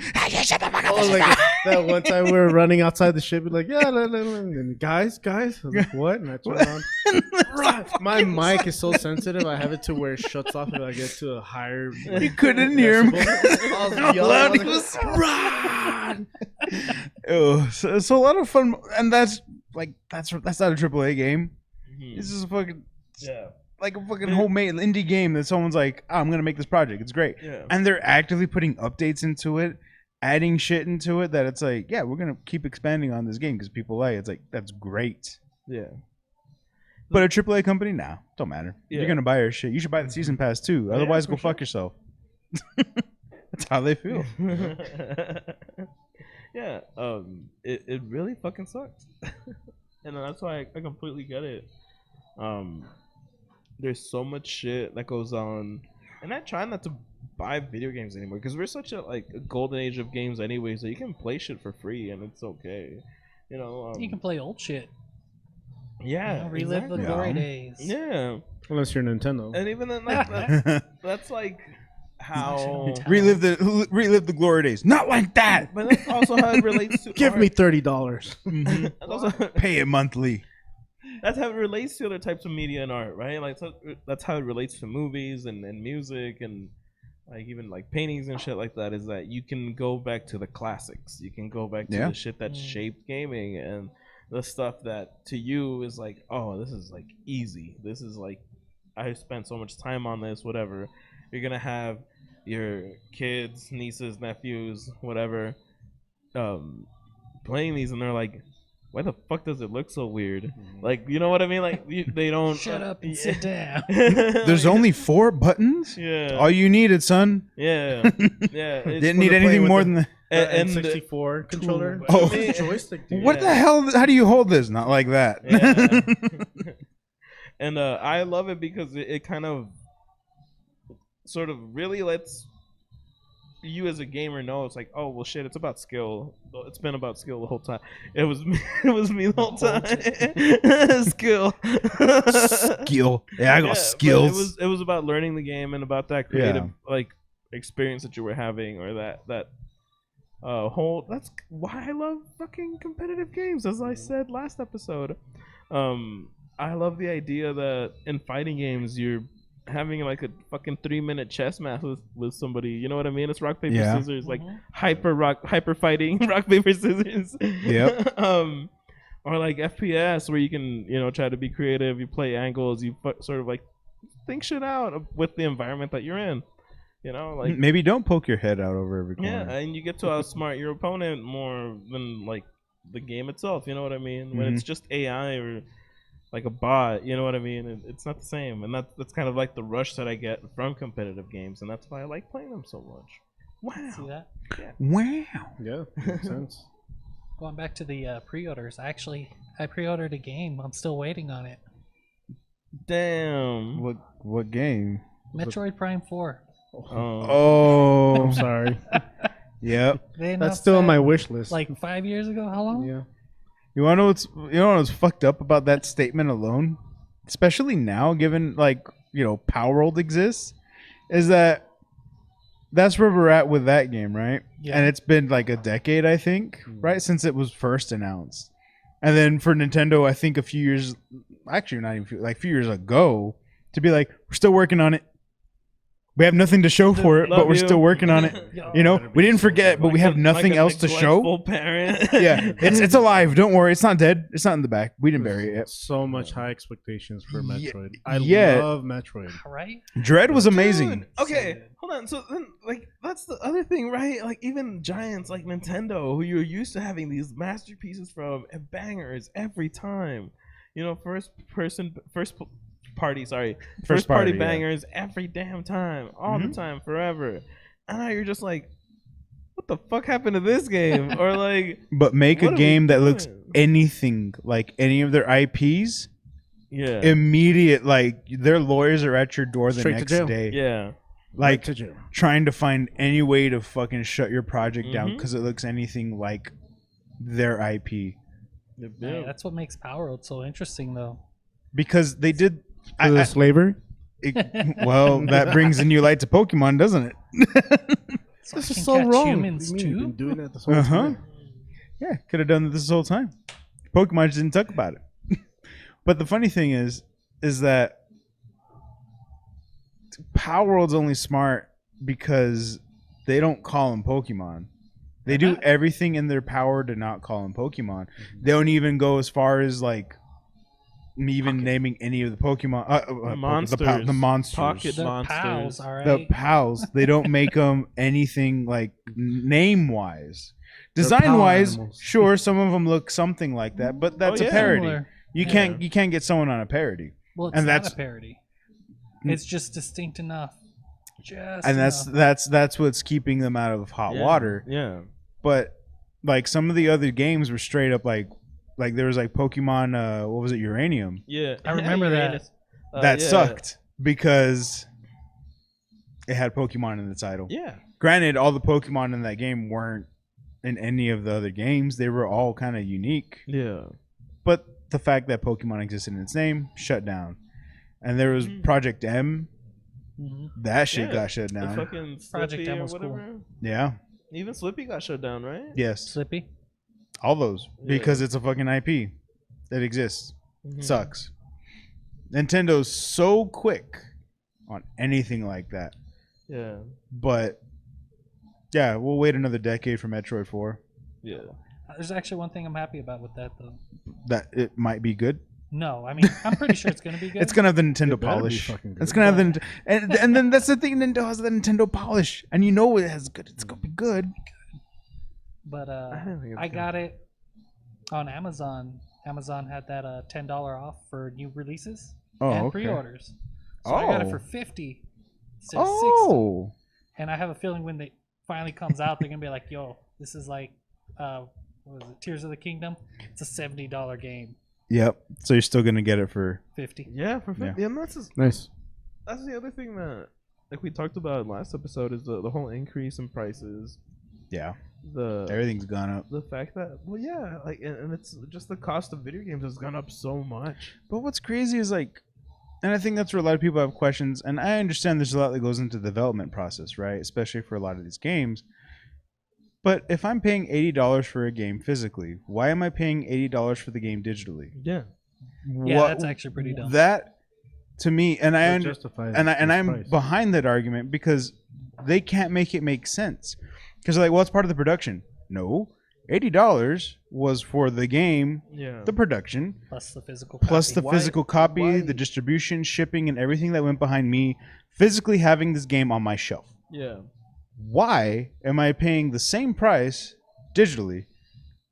Oh, like that one time we were running outside the ship, like, yeah, and guys, I was like, what? And I turn around. My mic is so sensitive, I have it to where it shuts off if I get to a higher. You couldn't hear him. I was How yelling, loud I he was was. like, run! Oh, so a lot of fun, and that's like that's not a AAA game. Mhm. This is a fucking Yeah. like a fucking homemade indie game that someone's like, oh, I'm gonna make this project. It's great, Yeah. and they're actively putting updates into it, adding shit into it. That it's like, yeah, we're gonna keep expanding on this game because people like it. It's like, that's great. Yeah. But a AAA company, nah, don't matter. If Yeah. you're gonna buy our shit, you should buy the season pass too. Yeah, Otherwise, for go fuck yourself. That's how they feel. Yeah. It really fucking sucks. And that's why I completely get it. There's so much shit that goes on, and I try not to buy video games anymore because we're such a golden age of games anyway, so you can play shit for free and it's okay. You can play old shit. Yeah, Relive exactly. the glory days. Yeah, Unless you're Nintendo. and even then, that's like how. relive the glory days. Not like that. But that's also how it relates to. Give art. me $30. Mhm. That's also Pay it monthly. that's how it relates to other types of media and art, right? Like, so that's how it relates to movies and music and like even like paintings and shit like that. Is that you can go back to the classics. You can go back to Yeah. the shit that shaped gaming and the stuff that to you is like, oh, this is like easy. This is like, I spent so much time on this. Whatever. You're gonna have your kids, nieces, nephews, whatever, playing these, and they're like, why the fuck does it look so weird? Like, you know what I mean? Like, they don't Shut up and sit down. There's only 4 buttons. yeah, All you needed, son. yeah, yeah. It's- Didn't need to play anything with more the- than that. and N64 controller. Oh. It's a joystick, dude. What the hell? How do you hold this? Not like that. Yeah. And I love it because it kind of sort of really lets you as a gamer know it's like, oh well, shit, it's about skill. It's been about skill the whole time. It was me, it was me the whole time. Skill. Skill. Yeah, I got Yeah, skills. but it was about learning the game and about that creative like experience that you were having, or that whole. That's why I love fucking competitive games, as I said last episode. I love the idea that in fighting games you're having like a fucking 3-minute chess match with somebody. You know what I mean? It's rock paper Yeah. scissors, like hyper fighting, rock paper scissors. Yep. Or like FPS, where you can try to be creative. You play angles. You sort of like think shit out with the environment that you're in. Like Maybe don't poke your head out over every corner. yeah, and you get to outsmart your opponent more than like the game itself. You know what I mean? When it's just AI or like a bot, you know what I mean? It's not the same, and that's kind of like the rush that I get from competitive games, and that's why I like playing them so much. Wow. See that? Wow. Yeah, makes sense. Going back to the pre-orders, I pre-ordered a game. I'm still waiting on it. Damn. What game? Metroid Prime 4. Oh. I'm sorry. Yep. They That's announced still on that, my wish list. like 5 years ago. How long? yeah. You wanna know what's fucked up about that statement alone? Especially now, given Power World exists, is that's where we're at with that game, right? Yeah. And it's been like a decade, I think, right, since it was first announced. And then for Nintendo, I think a few years, actually not even a few years ago, to be like, we're still working on it. We have nothing to show for it, Love but we're you. still working on it. We didn't forget, but we have nothing else to show. Full parent. Yeah, it's alive. Don't worry, it's not dead. It's not in the back. We didn't bury it yet. So much high expectations for Yeah, Metroid. I yeah. love Metroid. Right? Dread was amazing. Dude, okay, hold on. So then, like, that's the other thing, right? Like, even giants like Nintendo, who you're used to having these masterpieces from and bangers every time, first party yeah. bangers every damn time, all the time, forever. And now you're just like, what the fuck happened to this game? Or like, But make what a are game we that looks doing? anything like any of their IPs. Yeah, Immediate, like their lawyers are at your door the Straight to next jail. day, yeah. like to jail. trying to find any way to fucking shut your project down Mhm. because it looks anything like their IP. Yeah, that's what makes Power World so interesting, though. Because they did. To the slavery. Well, that brings a new light to Pokemon, doesn't it? So This I is can so catch wrong. humans What do you mean? You've too. been doing that this whole Uh-huh. time. Yeah, could have done this whole time. Pokemon just didn't talk about it. But the funny thing is that Power World's only smart because they don't call them Pokemon. They do everything in their power to not call them Pokemon. They don't even go as far as like even naming any of the Pokemon. Monsters. The monsters. Pocket They're monsters. pals, all right. The pals. They don't make them anything like name wise. Design power wise, animals. sure, some of them look something like that, but that's Oh, a yeah. parody. Similar. You can't get someone on a parody. Well, it's and not that's- a parody. It's just distinct enough. Just And enough. that's what's keeping them out of hot Yeah, water. Yeah. But like some of the other games were straight up like there was like Pokemon what was it, Uranium? Yeah. I remember that. Uranus. That Yeah. sucked because it had Pokemon in the title. Yeah. Granted, all the Pokemon in that game weren't in any of the other games. They were all kind of unique. Yeah. But the fact that Pokemon existed in its name, shut down. And there was Mhm. Project M. Mhm. That shit Yeah, got shut The down. fucking Project Slippy M or was cool. whatever. Yeah. Even Slippy got shut down, right? Yes. Slippy. All those. Yeah. Because it's a fucking IP that exists. Mhm. Sucks. Nintendo's so quick on anything like that. Yeah. But yeah, we'll wait another decade for Metroid 4. Yeah. There's actually one thing I'm happy about with that, though. That it might be good. No, I mean, I'm pretty sure it's going to be good. It's gonna have the Nintendo It better be polish. fucking good. It's gonna have the and then that's the thing. Nintendo has the Nintendo polish, and you know it has good. It's gonna be good. But don't think it's I good. got it on Amazon. Amazon had that $10 off for new releases Oh, and okay. pre-orders. So I got it Oh. for 50 instead of 60. Oh, And I have a feeling when they finally comes out, they're gonna be like, "Yo, this is like, what was it, Tears of the Kingdom? It's a $70 game, yep. So you're still gonna get it for 50." Yeah. For Yeah. yeah. And that's Nice. the other thing that like we talked about in last episode, is the whole increase in prices. Yeah, The everything's gone up. the fact that, well, yeah, like, and it's just the cost of video games has gone up so much. But what's crazy is like, and I think that's where a lot of people have questions. And I understand there's a lot that goes into the development process, right? Especially for a lot of these games. But if I'm paying $80 for a game physically, why am I paying $80 for the game digitally? Yeah. Yeah, that's actually pretty dumb. That to me, and I That under, justifies and its I'm price. behind that argument because they can't make it make sense. Because they're like, well, it's part of the production. No, $80 was for the game, Yeah. the production, Plus the physical. plus the copy. physical copy, why- the distribution, shipping, and everything that went behind me physically having this game on my shelf. Yeah. Why am I paying the same price digitally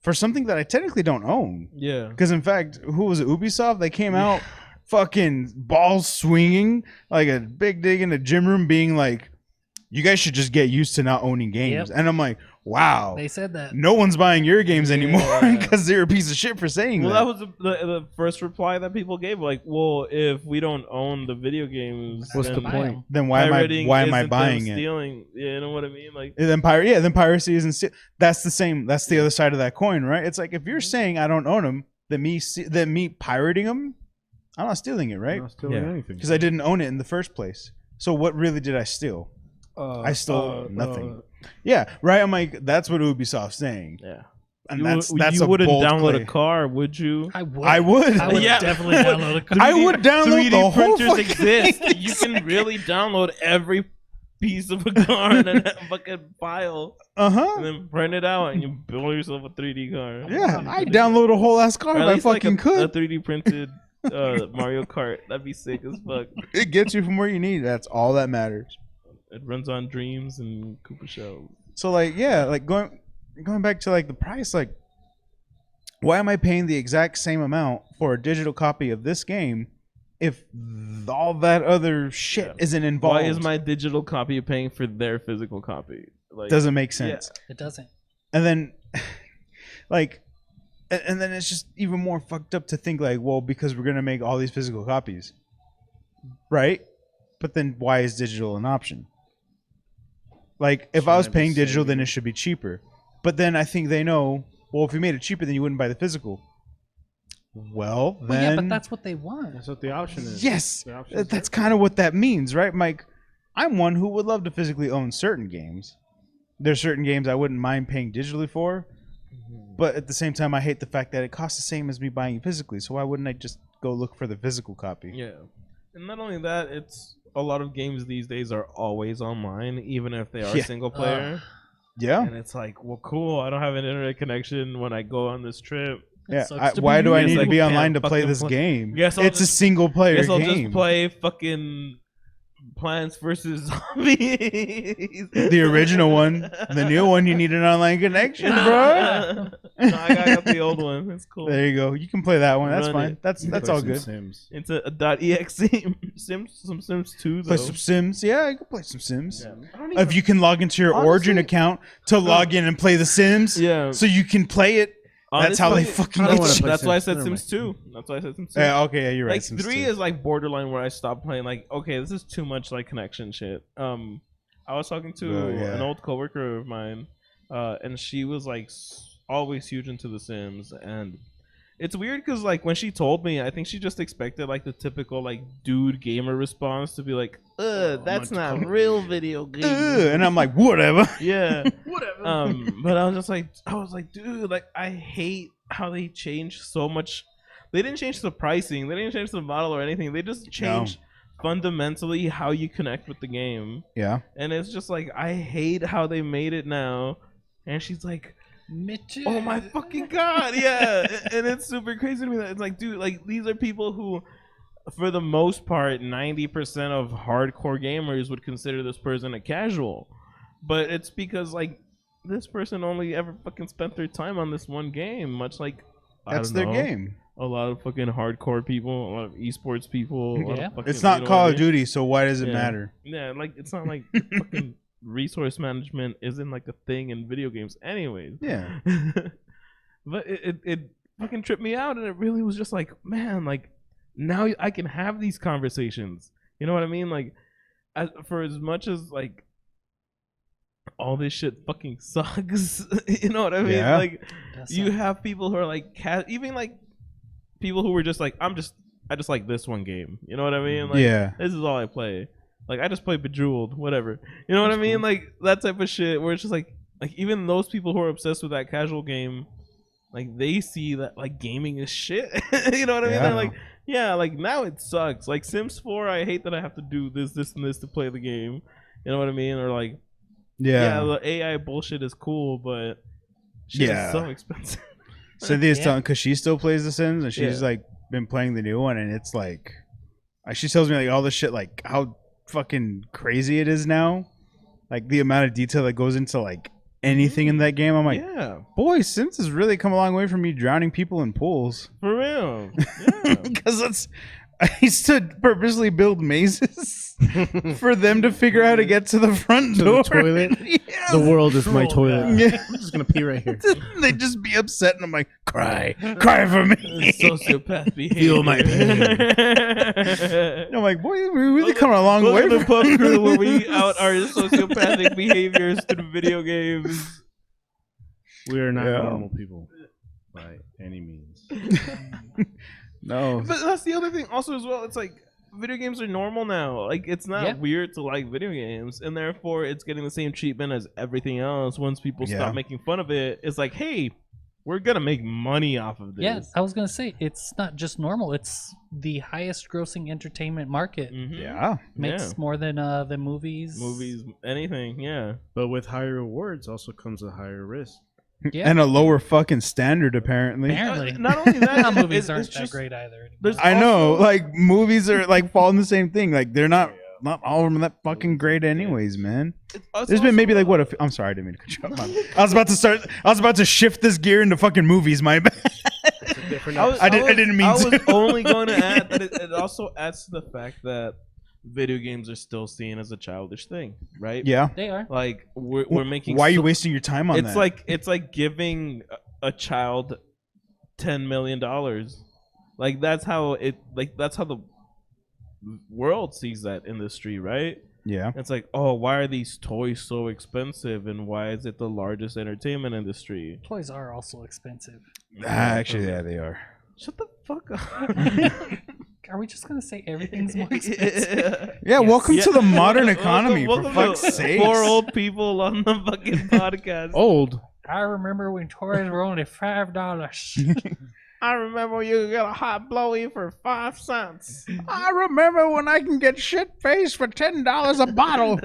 for something that I technically don't own? Yeah. Because in fact, who was it? Ubisoft? They came out fucking balls swinging like a big dig in the gym room, being like, "You guys should just get used to not owning games." Yep. And I'm like, "Wow, They said that. no one's buying your games anymore Yeah. because they're a piece of shit for saying Well, that." that was the first reply that people gave. Like, well, if we don't own the video games, What's the then point? Then why am pirating I isn't them buying it? Stealing, you know what I mean? Like, And then then piracy isn't. That's the same. That's the other side of that coin, right? It's like if you're saying I don't own them, then me pirating them, I'm not stealing it, right? Not stealing Yeah. anything. Because I didn't own it in the first place. So what really did I steal? I stole nothing. Yeah, right. I'm like, that's what Ubisoft's saying, yeah, and you, that's you a wouldn't bold download play. a car, would you? I would. I would. I would Yeah. definitely download a copy. I would download 3D the whole printers fucking exist. thing. You can really download every piece of a car in a fucking file, and Uh-huh. then print it out, and you build yourself a 3D car. Yeah, I download a whole ass car Or if at I least like fucking a could. 3D printed Mario Kart. That'd be sick as fuck. It gets you from where you need. That's all that matters. It runs on Dreams and Koopa Shell. So like, yeah, like going back to like the price, like, why am I paying the exact same amount for a digital copy of this game if all that other shit Yeah. isn't involved? Why is my digital copy paying for their physical copy? Like, Doesn't make sense. It doesn't. And then, like, and then it's just even more fucked up to think like, well, because we're gonna make all these physical copies, right? But then why is digital an option? Like, if I was Shouldn't it be paying digital, then saving? it should be cheaper. But then I think they know, well, if we made it cheaper, then you wouldn't buy the physical. Well, then Well, yeah, but that's what they want. That's what the option is. yes, The option is that's there. kind of what that means, right, Mike? I'm one who would love to physically own certain games. There's certain games I wouldn't mind paying digitally for, but at the same time, I hate the fact that it costs the same as me buying it physically. So why wouldn't I just go look for the physical copy? Yeah, and not only that, it's a lot of games these days are always online, even if they are Yeah. single player. Yeah, And it's like, well, cool. I don't have an internet connection when I go on this trip. yeah. sucks to Why be do I you. need It's to like, be can't online to play fucking this play- game? Guess I'll It's a just- single player Guess I'll game. just play fucking Plants vs Zombies. The original one. The new one, you need an online connection, bro. No, I got the old one. It's cool. There you go. You can play that one. That's Run fine. it. That's You that's play all some good. Sims. It's a .exe some Sims 2 though. Play some Sims. Yeah, you can play some Sims. Yeah. I don't If you can log into your Origin Honestly- account to log in and play the Sims, yeah, so you can play it. That's how they honestly, fucking I don't get wanna you. play That's why I Sims. said Never Sims 2. That's why I said Sims 2. Yeah, okay, yeah, you're right. Like Sims 3 2. is like borderline where I stopped playing. Like, okay, this is too much like connection shit. I was talking to Oh, yeah. an old coworker of mine, and she was like always huge into The Sims, and it's weird because like when she told me, I think she just expected like the typical like dude gamer response to be like, that's not real video Ugh, games. and I'm like, whatever. Yeah. Whatever. But I was like, dude, like I hate how they changed so much. They didn't change the pricing. They didn't change the model or anything. They just changed fundamentally how you connect with the game. Yeah. And it's just like I hate how they made it now. And she's like, Me too. oh my fucking god, yeah. And it's super crazy to me that it's like, dude, like these are people who, for the most part, 90% of hardcore gamers would consider this person a casual. But it's because like this person only ever fucking spent their time on this one game, much like That's I their don't know, game. a lot of fucking hardcore people, a lot of esports people. A lot Yeah. of fucking, It's not you know Call what I of mean? Duty, so why does it Yeah. matter? Yeah, like it's not like fucking resource management isn't like a thing in video games, anyways. Yeah. But it fucking tripped me out, and it really was just like, man, like now I can have these conversations. You know what I mean? Like for as much as like all this shit fucking sucks, you know what I mean? Yeah. Like That's you not- have people who are like even like people who were just like I just like this one game, you know what I mean? Like Yeah. this is all I play. Like I just play Bejeweled, whatever. You know what I mean? Like that type of shit where it's just like even those people who are obsessed with that casual game, like they see that like gaming is shit. You know what I mean? Yeah. They're like, yeah, like now it sucks. Like Sims 4, I hate that I have to do this, and this to play the game. You know what I mean? Or like, yeah, the AI bullshit is cool, but shit Yeah. is so expensive. Cynthia's Yeah. telling because she still plays The Sims and she's Yeah. like been playing the new one and it's like she tells me like all this shit like how fucking crazy it is now, like the amount of detail that goes into like anything in that game. I'm like, Yeah, boy, Sims has really come a long way from me drowning people in pools. for real. Yeah. Because that's I used to purposely build mazes for them to figure out how to get to the front To door. the toilet? Yeah. The world is my Cruel toilet. guy. Yeah. I'm just gonna pee right here. They'd just be upset, and I'm like, cry for me. Sociopath behavior. Feel my pain. I'm like, boy, we're really coming a long way. Welcome to from- Pub Crew, where we out our sociopathic behaviors through video games. We are not Yeah. normal people by any means. No, But that's the other thing, also as well. It's like video games are normal now. Like it's not Yeah. weird to like video games, and therefore it's getting the same treatment as everything else. Once people Yeah. stop making fun of it, it's like, hey, we're gonna make money off of this. Yeah, I was gonna say it's not just normal. It's the highest grossing entertainment market. Mhm. yeah, Makes Yeah. more than the movies. Movies, anything, yeah. But with higher rewards also comes a higher risk. Yeah. and a lower fucking standard apparently. Apparently. Not only that, Now movies it's aren't that just- great either. there's- I know, also- like movies are like following the same thing. Like they're not all of them that fucking great, anyways, man. it's There's been maybe also- like I'm sorry, I didn't mean to cut you off. I was about to shift this gear into fucking movies. My bad. It's a different I didn't mean I was to. only going to add that it also adds to the fact that video games are still seen as a childish thing, right? Yeah. They are. Like we're making. Why are you so- wasting your time on It's that? it's like giving a child $10 million. Like that's how the world sees that industry, right? Yeah. It's like, oh, why are these toys so expensive, and why is it the largest entertainment industry? Toys are also expensive. Actually, yeah, they are. Shut the fuck up. Are we just gonna say everything's more expensive? Yeah, welcome to the modern Welcome- economy, welcome for fuck's to sake. Four old people on the fucking podcast. old. I remember when toys were only $5. I remember you got a hot blowy for 5 cents. I remember when I can get shit faced for $10 a bottle.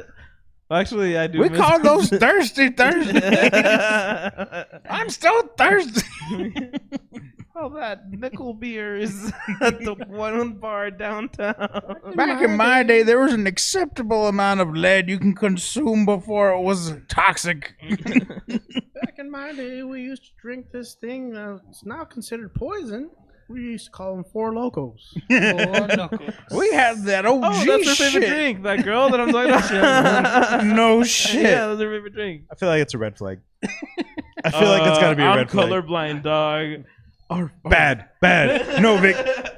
Actually, I do. We miss call those thirsty Thursday. I'm still thirsty. Oh, that nickel beer is at the one bar downtown. Back in my day, there was an acceptable amount of lead you can consume before it was toxic. Back in my day, we used to drink this thing that's now considered poison. We used to call them Four Locos. Oh, knuckles. We had that OG Oh, that's her favorite shit. drink. That girl that I'm talking about. No shit. Yeah, that's her favorite drink. I feel like it's a red flag. I feel like it's got to be a I'm red flag. colorblind, dog. Bad. No, Vic.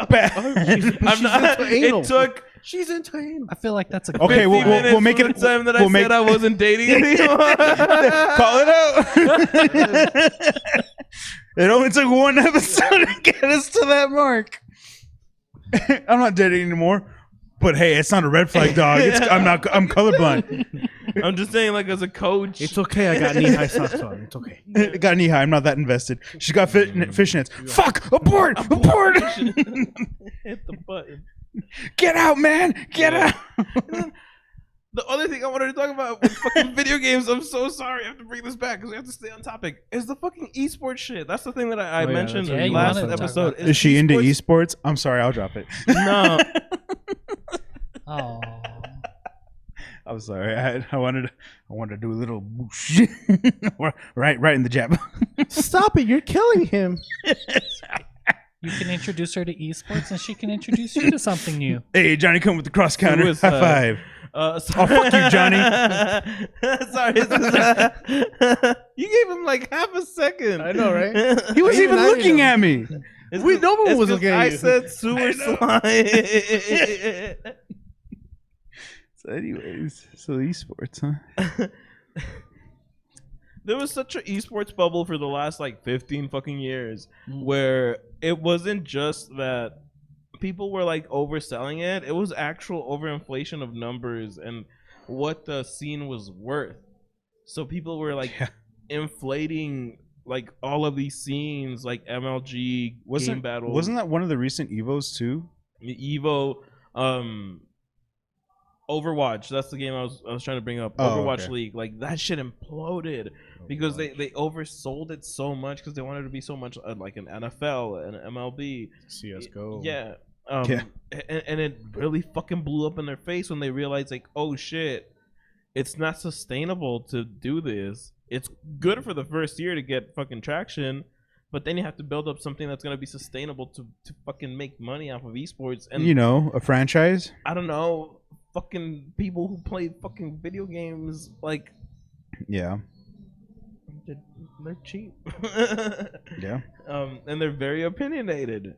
Bad. I'm not. into anal. It took She's into anal. I feel like that's a Okay, 50 we'll minutes make from it. the time that we'll I make- said I wasn't dating anyone. Call it out. It only took one episode to get us to that mark. I'm not dating anymore. But hey, it's not a red flag, dog. I'm colorblind. I'm just saying, like as a coach. It's okay. I got knee-high socks on. It's okay. Got knee high. I'm not that invested. She's got fishnets. Fuck! Abort! Abort! Hit the button. Get out, man! Get out! The other thing I wanted to talk about with fucking video games, I'm so sorry I have to bring this back because we have to stay on topic, is the fucking esports shit. That's the thing that I Oh, yeah, mentioned that's right. in Yeah, last you wanted to talk episode. about Is she into esports? I'm sorry, I'll drop it. No. Oh. I'm sorry. I wanted to do a little whoosh. right in the jab. Stop it. You're killing him. You can introduce her to esports, and she can introduce you to something new. Hey, Johnny, come with the cross counter. was, High five. Oh, fuck you, Johnny. Sorry. You gave him like half a second. I know, right? He was Even even I looking know. at me. We no one was looking at I you. said sewer slime. So anyways, so esports, huh? There was such an esports bubble for the last like 15 fucking years Mm. where it wasn't just that people were like overselling it. It was actual overinflation of numbers and what the scene was worth. So people were like Yeah. inflating like all of these scenes like MLG, game Wasn't battles, wasn't that one of the recent Evos too? Evo, Overwatch. That's the game I was trying to bring up. Oh, Overwatch okay. League. Like that shit imploded because they oversold it so much because they wanted to be so much like an NFL and MLB. CS:GO. Yeah. Yeah. And it really fucking blew up in their face when they realized like, oh shit, it's not sustainable to do this. It's good for the first year to get fucking traction, but then you have to build up something that's gonna be sustainable to fucking make money off of esports. And You know, a franchise. I don't know, fucking people who play fucking video games, like Yeah, they're cheap. yeah. And they're very opinionated.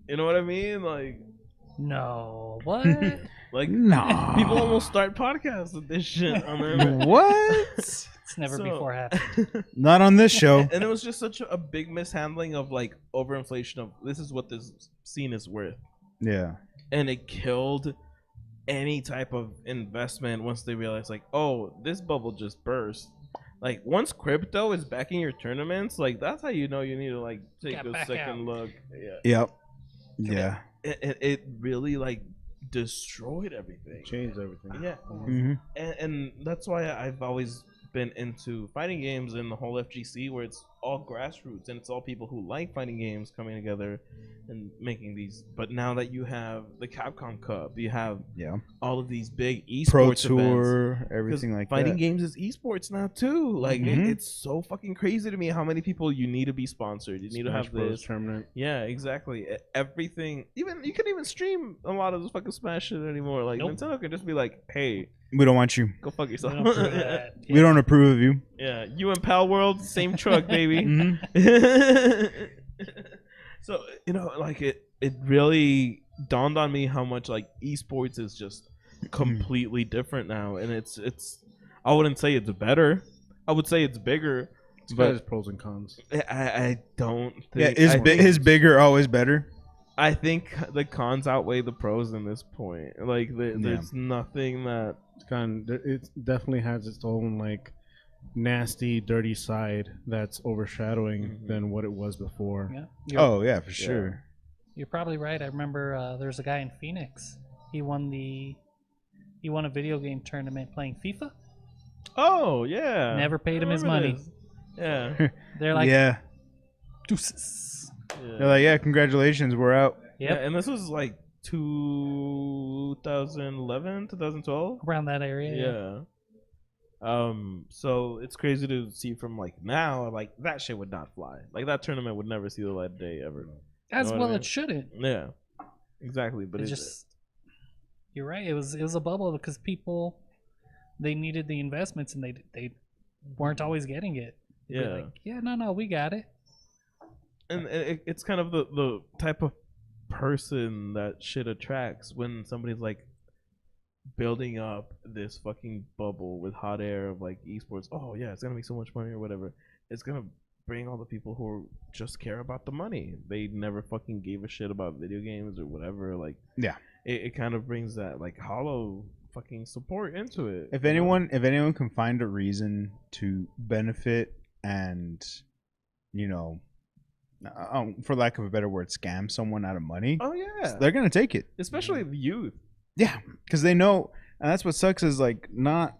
You know what I mean? No. What? Like Nah. people almost start podcasts with this shit on their What? It's never So- before happened. Not on this show. And it was just such a big mishandling of like overinflation of this is what this scene is worth. Yeah. And it killed any type of investment once they realized like, oh, this bubble just burst. Like once crypto is backing your tournaments, like that's how you know you need to like take Get a back second out. look. Yeah. Yep. Yeah. It really like destroyed everything. Changed everything. Yeah. Hmm. And that's why I've always been into fighting games and the whole FGC where it's all grassroots and it's all people who like fighting games coming together and making these. But now that you have the Capcom Cup, you have Yeah. all of these big esports Pro events. Tour, 'Cause everything like fighting that. games is esports now too. Like Mhm. it's so fucking crazy to me how many people you need to be sponsored. You need to Smash have Bros. this. tournament. Yeah, exactly. Everything. Even you can even stream a lot of this fucking Smash shit anymore. Like Nope. Nintendo can just be like, "Hey, We don't want you. go fuck We yourself." don't approve of that. We don't approve of you. Yeah, you and Pal World, same truck, baby. Mhm. So like it really dawned on me how much like esports is just completely different now, and it's I wouldn't say it's better. I would say it's bigger. It's But- got its pros and cons. I don't Yeah, think. is I think- is bigger always better? I think the cons outweigh the pros in this point. Like there's nothing that. It's kind of, it definitely has its own like nasty, dirty side that's overshadowing Mhm. than what it was before. Yeah. You're, Oh yeah, for sure. you're probably right. I remember there's a guy in Phoenix. He won a video game tournament playing FIFA. Oh yeah. Never paid him I his remember money. this. Yeah. They're like, Yeah. deuces. They're like, yeah, congratulations, we're out. Yeah, Yep. and this was like 2011, 2012. Around that area. Yeah. So it's crazy to see from like now, like that shit would not fly. Like that tournament would never see the light of day ever. As Know what I well, mean? it shouldn't. Yeah. Exactly, but It just. You're right. It was a bubble because people, they needed the investments and they weren't always getting it. They'd be Yeah. like, yeah, no, we got it. and it's kind of the type of person that shit attracts when somebody's like building up this fucking bubble with hot air of like esports. Oh yeah, it's gonna be so much money or whatever. It's gonna bring all the people who just care about the money. They never fucking gave a shit about video games or whatever. Like Yeah. it kind of brings that like hollow fucking support into it. If you know? anyone can find a reason to benefit and, you know, for lack of a better word, scam someone out of money, Oh yeah, they're gonna take it. especially the youth. Yeah, because they know, and that's what sucks is like not.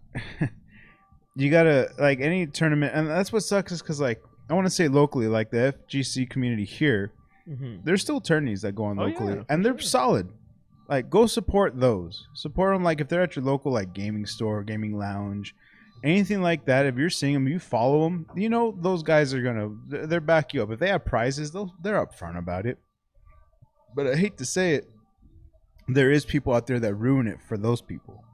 You gotta like any tournament, and that's what sucks is because like I want to say locally, like the FGC community here, Mm-hmm. there's still tourneys that go on Oh, locally, yeah, for and they're sure. solid. Like go support those. Support them like if they're at your local like gaming store, gaming lounge, anything like that. If you're seeing them, you follow them. You know those guys are they're back you up. If they have prizes, they're upfront about it. But I hate to say it, there is people out there that ruin it for those people,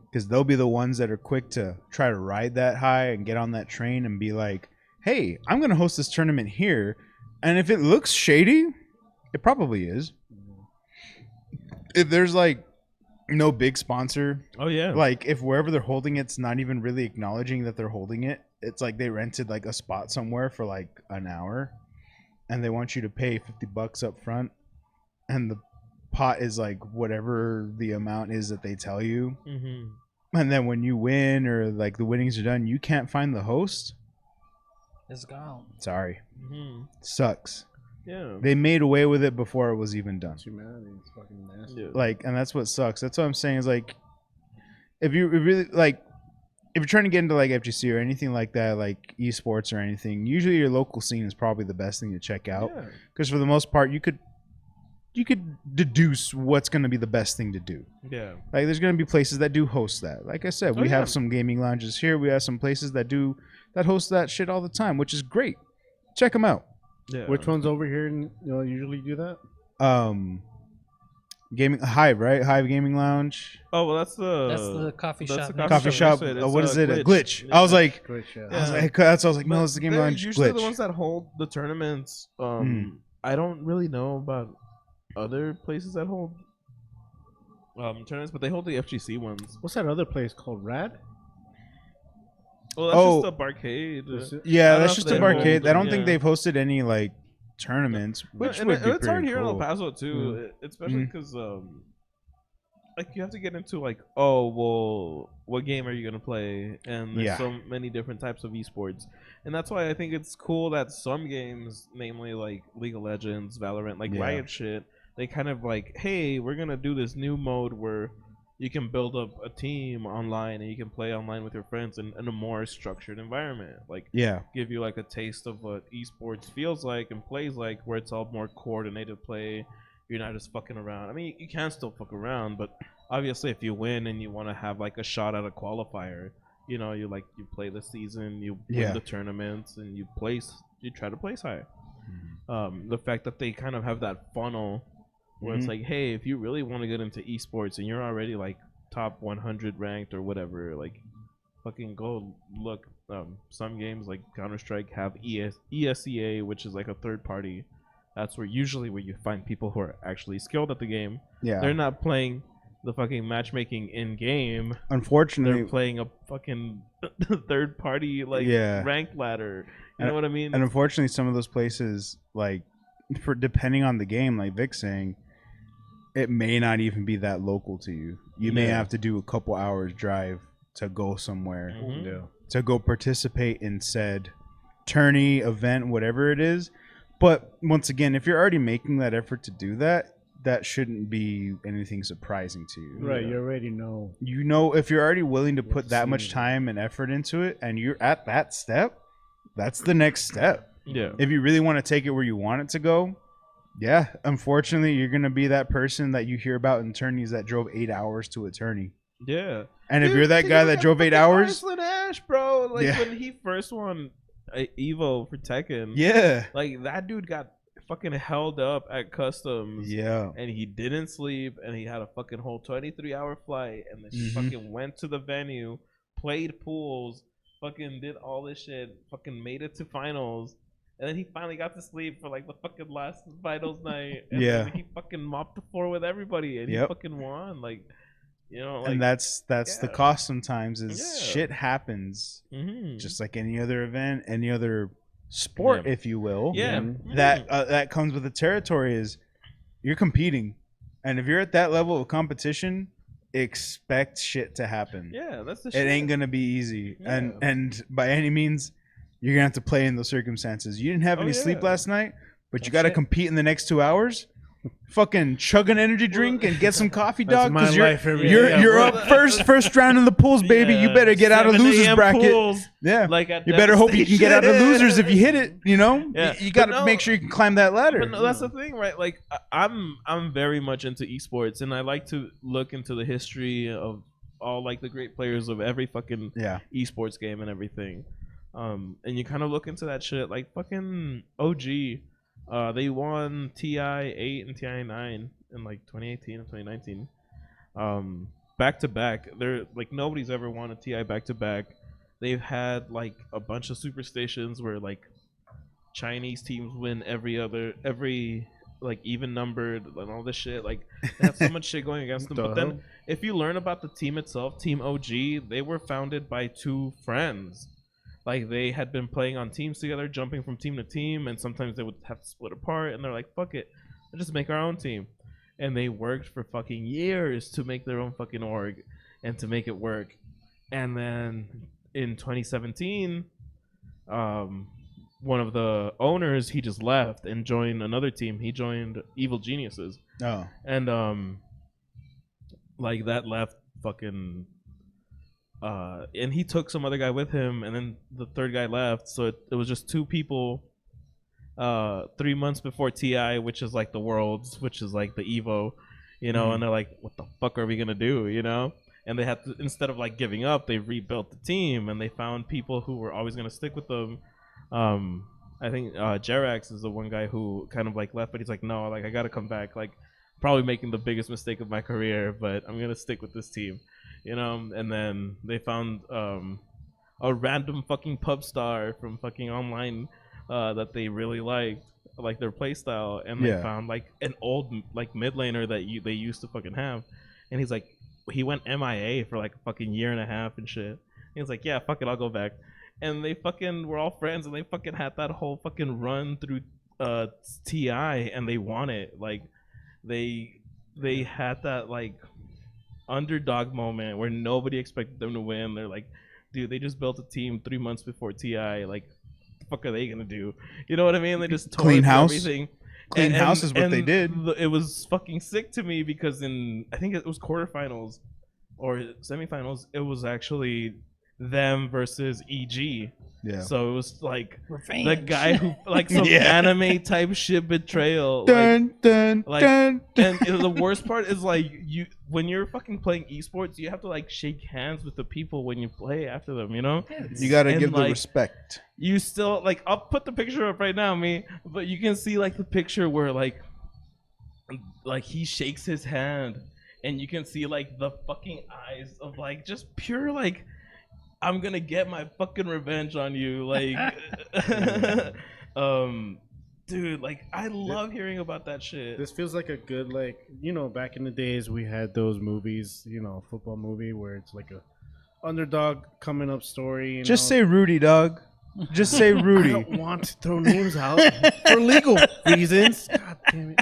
because they'll be the ones that are quick to try to ride that high and get on that train and be like, "Hey, I'm gonna host this tournament here." And if it looks shady, it probably is. If there's like no big sponsor. Oh yeah. Like if wherever they're holding it's not even really acknowledging that they're holding it. It's like they rented like a spot somewhere for like an hour, and they want you to pay $50 up front, and the pot is like whatever the amount is that they tell you. Mm-hmm. And then when you win or like the winnings are done, you can't find the host. It's gone. Sorry, Mm-hmm. sucks. Yeah. They made away with it before it was even done. Humanity is fucking nasty. Yeah. Like, and that's what sucks. That's what I'm saying is like, if you really like, if you're trying to get into like FGC or anything like that, like esports or anything, usually your local scene is probably the best thing to check out Yeah. because for the most part, you could deduce what's going to be the best thing to do. Yeah. Like, there's going to be places that do host that. Like I said, Oh, we yeah. have some gaming lounges here. We have some places that host that shit all the time, which is great. Check them out. Yeah. Which ones over here usually do that? Gaming Hive, right? Hive Gaming Lounge, Oh well, that's the coffee that's shop. the next coffee to it. shop. It's what is it? A glitch. Yeah. I was like, Great shit. Yeah. that's what I was like. No, But it's the Gaming they're Lounge usually glitch. the ones that hold the tournaments. I don't really know about other places that hold tournaments, but they hold the FGC ones. What's that other place called? Rad? Well, that's Oh. just a barcade. Is it? I Yeah, don't that's know just if a they barcade. hold I don't them, think yeah. they've hosted any like tournaments, which and would be it's hard pretty here in El cool. Paso too, especially Mhm. because like you have to get into like, oh well, what game are you gonna play? And there's Yeah. so many different types of esports, and that's why I think it's cool that some games, namely like League of Legends, Valorant, like Yeah. Riot shit, they kind of like, hey, we're gonna do this new mode where you can build up a team online and you can play online with your friends in a more structured environment, like Yeah, give you like a taste of what esports feels like and plays like, where it's all more coordinated play. You're not just fucking around. I mean, you can still fuck around, but obviously, if you win and you want to have like a shot at a qualifier, you know, you play the season, you win Yeah. the tournaments, and you try to place high. The fact that they kind of have that funnel where it's Mhm. like, hey, if you really want to get into esports and you're already like top 100 ranked or whatever, like fucking go look. Some games like Counter-Strike have ESEA, which is like a third party. That's where you find people who are actually skilled at the game. yeah. They're not playing the fucking matchmaking in game. They're Unfortunately, playing a fucking third party like Yeah. ranked ladder. You And- know what I mean? and unfortunately, some of those places, like for depending on the game, like Vic's saying, it may not even be that local to you. You may Yeah. have to do a couple hours drive to go somewhere Mhm. Yeah. to go participate in said tourney, event, whatever it is. But once again, if you're already making that effort to do that, that shouldn't be anything surprising to you. Right, Yeah. you already know. You know, if you're already willing to put that seen much it. time and effort into it and you're at that step, that's the next step. Yeah. If you really want to take it where you want it to go, yeah, unfortunately, you're going to be that person that you hear about in tourneys that drove 8 hours to a tourney. Yeah. And if Dude, you're that take a guy look that at drove 8 fucking hours, Arslan Ash, bro. Like Yeah. when he first won Evo for Tekken. yeah. Like that dude got fucking held up at customs. Yeah. And he didn't sleep, and he had a fucking whole 23-hour flight, and then Mhm. fucking went to the venue, played pools, fucking did all this shit, fucking made it to finals, and then he finally got to sleep for like the fucking last finals night. And Yeah. then he fucking mopped the floor with everybody, and he Yep. fucking won. Like, you know, like And that's the yeah. cost sometimes is Yeah. shit happens mhm. just like any other event, any other sport, Yeah. if you will. yeah, That comes with the territory is you're competing. And if you're at that level of competition, expect shit to happen. yeah, that's the It shit. ain't gonna be easy, Yeah. and by any means, you're gonna have to play in those circumstances. You didn't have Oh, any sleep yeah. last night, but you Oh, got to shit. compete in the next 2 hours. Fucking chug an energy drink and get some coffee, That's dog. my Because you're life every you're, day. you're well, up first round in the pools, baby. You Yeah, better get out of 7 losers a.m. bracket. pools, Yeah, like at you better hope you can get out of Devastation. losers if you hit it. You know, Yeah. you But got to no- make sure you can climb that ladder. But no, that's the thing, right? Like I'm very much into esports, and I like to look into the history of all like the great players of every fucking Yeah, esports game and everything. And you kind of look into that shit, like fucking OG. They won TI 8 and TI 9 in like 2018 and 2019. Back to back. They're like nobody's ever won a TI back to back. They've had like a bunch of superstations where like Chinese teams win every like even numbered and all this shit. Like they have so much shit going against them. But then if you learn about the team itself, Team OG, they were founded by two friends. Like they had been playing on teams together, jumping from team to team, and sometimes they would have to split apart. And they're like, "Fuck it, let's just make our own team." And they worked for fucking years to make their own fucking org and to make it work. And then in 2017, one of the owners, he just left and joined another team. He joined Evil Geniuses. Oh. And like that left fucking and he took some other guy with him, and then the third guy left, so it was just two people 3 months before TI, which is like the Worlds, which is like the Evo, you know. And they're like, what the fuck are we gonna do, you know? And they had to, instead of like giving up, they rebuilt the team, and they found people who were always gonna stick with them. I think Jerax is the one guy who kind of like left, but he's like, no, like I gotta come back, like probably making the biggest mistake of my career, but I'm gonna stick with this team, you know. And then they found a random fucking pub star from fucking online that they really liked, like their play style, and they found like an old like mid laner that they used to fucking have, and he's like, he went MIA for like a fucking year and a half and shit. He was like, yeah, fuck it, I'll go back. And they fucking were all friends, and they fucking had that whole fucking run through TI, and they won it. Like they had that like underdog moment where nobody expected them to win. They're like, dude, they just built a team 3 months before TI. Like, the fuck are they gonna do? You know what I mean? They just tore Clean through house. everything. Clean house is what they did. It was fucking sick to me because I think it was quarterfinals or semifinals, it was actually them versus EG. Yeah. So it was like Revenge. the guy who like some Yeah. anime type shit betrayal. Dun, dun, like- dun, dun. And the worst part is like when you're fucking playing esports, you have to like shake hands with the people when you play after them, you know? You gotta And, give the like, respect. You still like, I'll put the picture up right now, but you can see like the picture where like he shakes his hand, and you can see like the fucking eyes of like just pure like, I'm gonna get my fucking revenge on you, like dude, like I love hearing about that shit. This feels like a good, like, you know, back in the days we had those movies, you know, football movie where it's like a underdog coming up story. You Just know? say Rudy, dog. Just say I Rudy. don't want to throw names out for legal reasons. God damn it.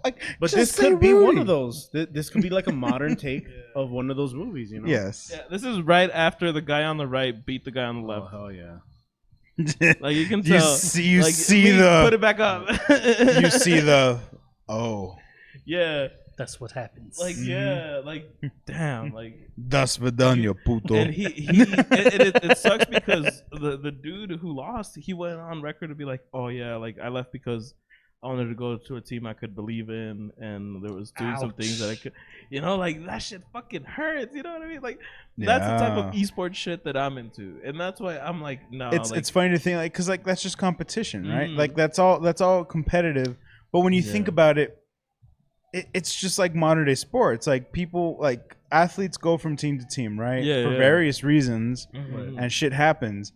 Like, But just this say could be one Rudy. of those. This could be like a modern take of one of those movies, you know? Yes. Yeah, this is right after the guy on the right beat the guy on the Oh, left. hell yeah. Like you can You tell. see like, see we the put it back up. you see the yeah, That's what happens. like yeah, like damn, like. das vedanya puto. And it sucks because the dude who lost, he went on record to be like, oh yeah, like I left because I wanted to go to a team I could believe in, and there was doing some things that I could, you know, like that shit fucking hurts. You know what I mean? Like that's the type of esports shit that I'm into, and that's why I'm like, no, It's funny to think like because like that's just competition, right? Mhm. Like that's all competitive. But when you think about it, it's just like modern day sports. Like people, like athletes go from team to team, right? Yeah, for yeah. various reasons, Mhm. and shit happens.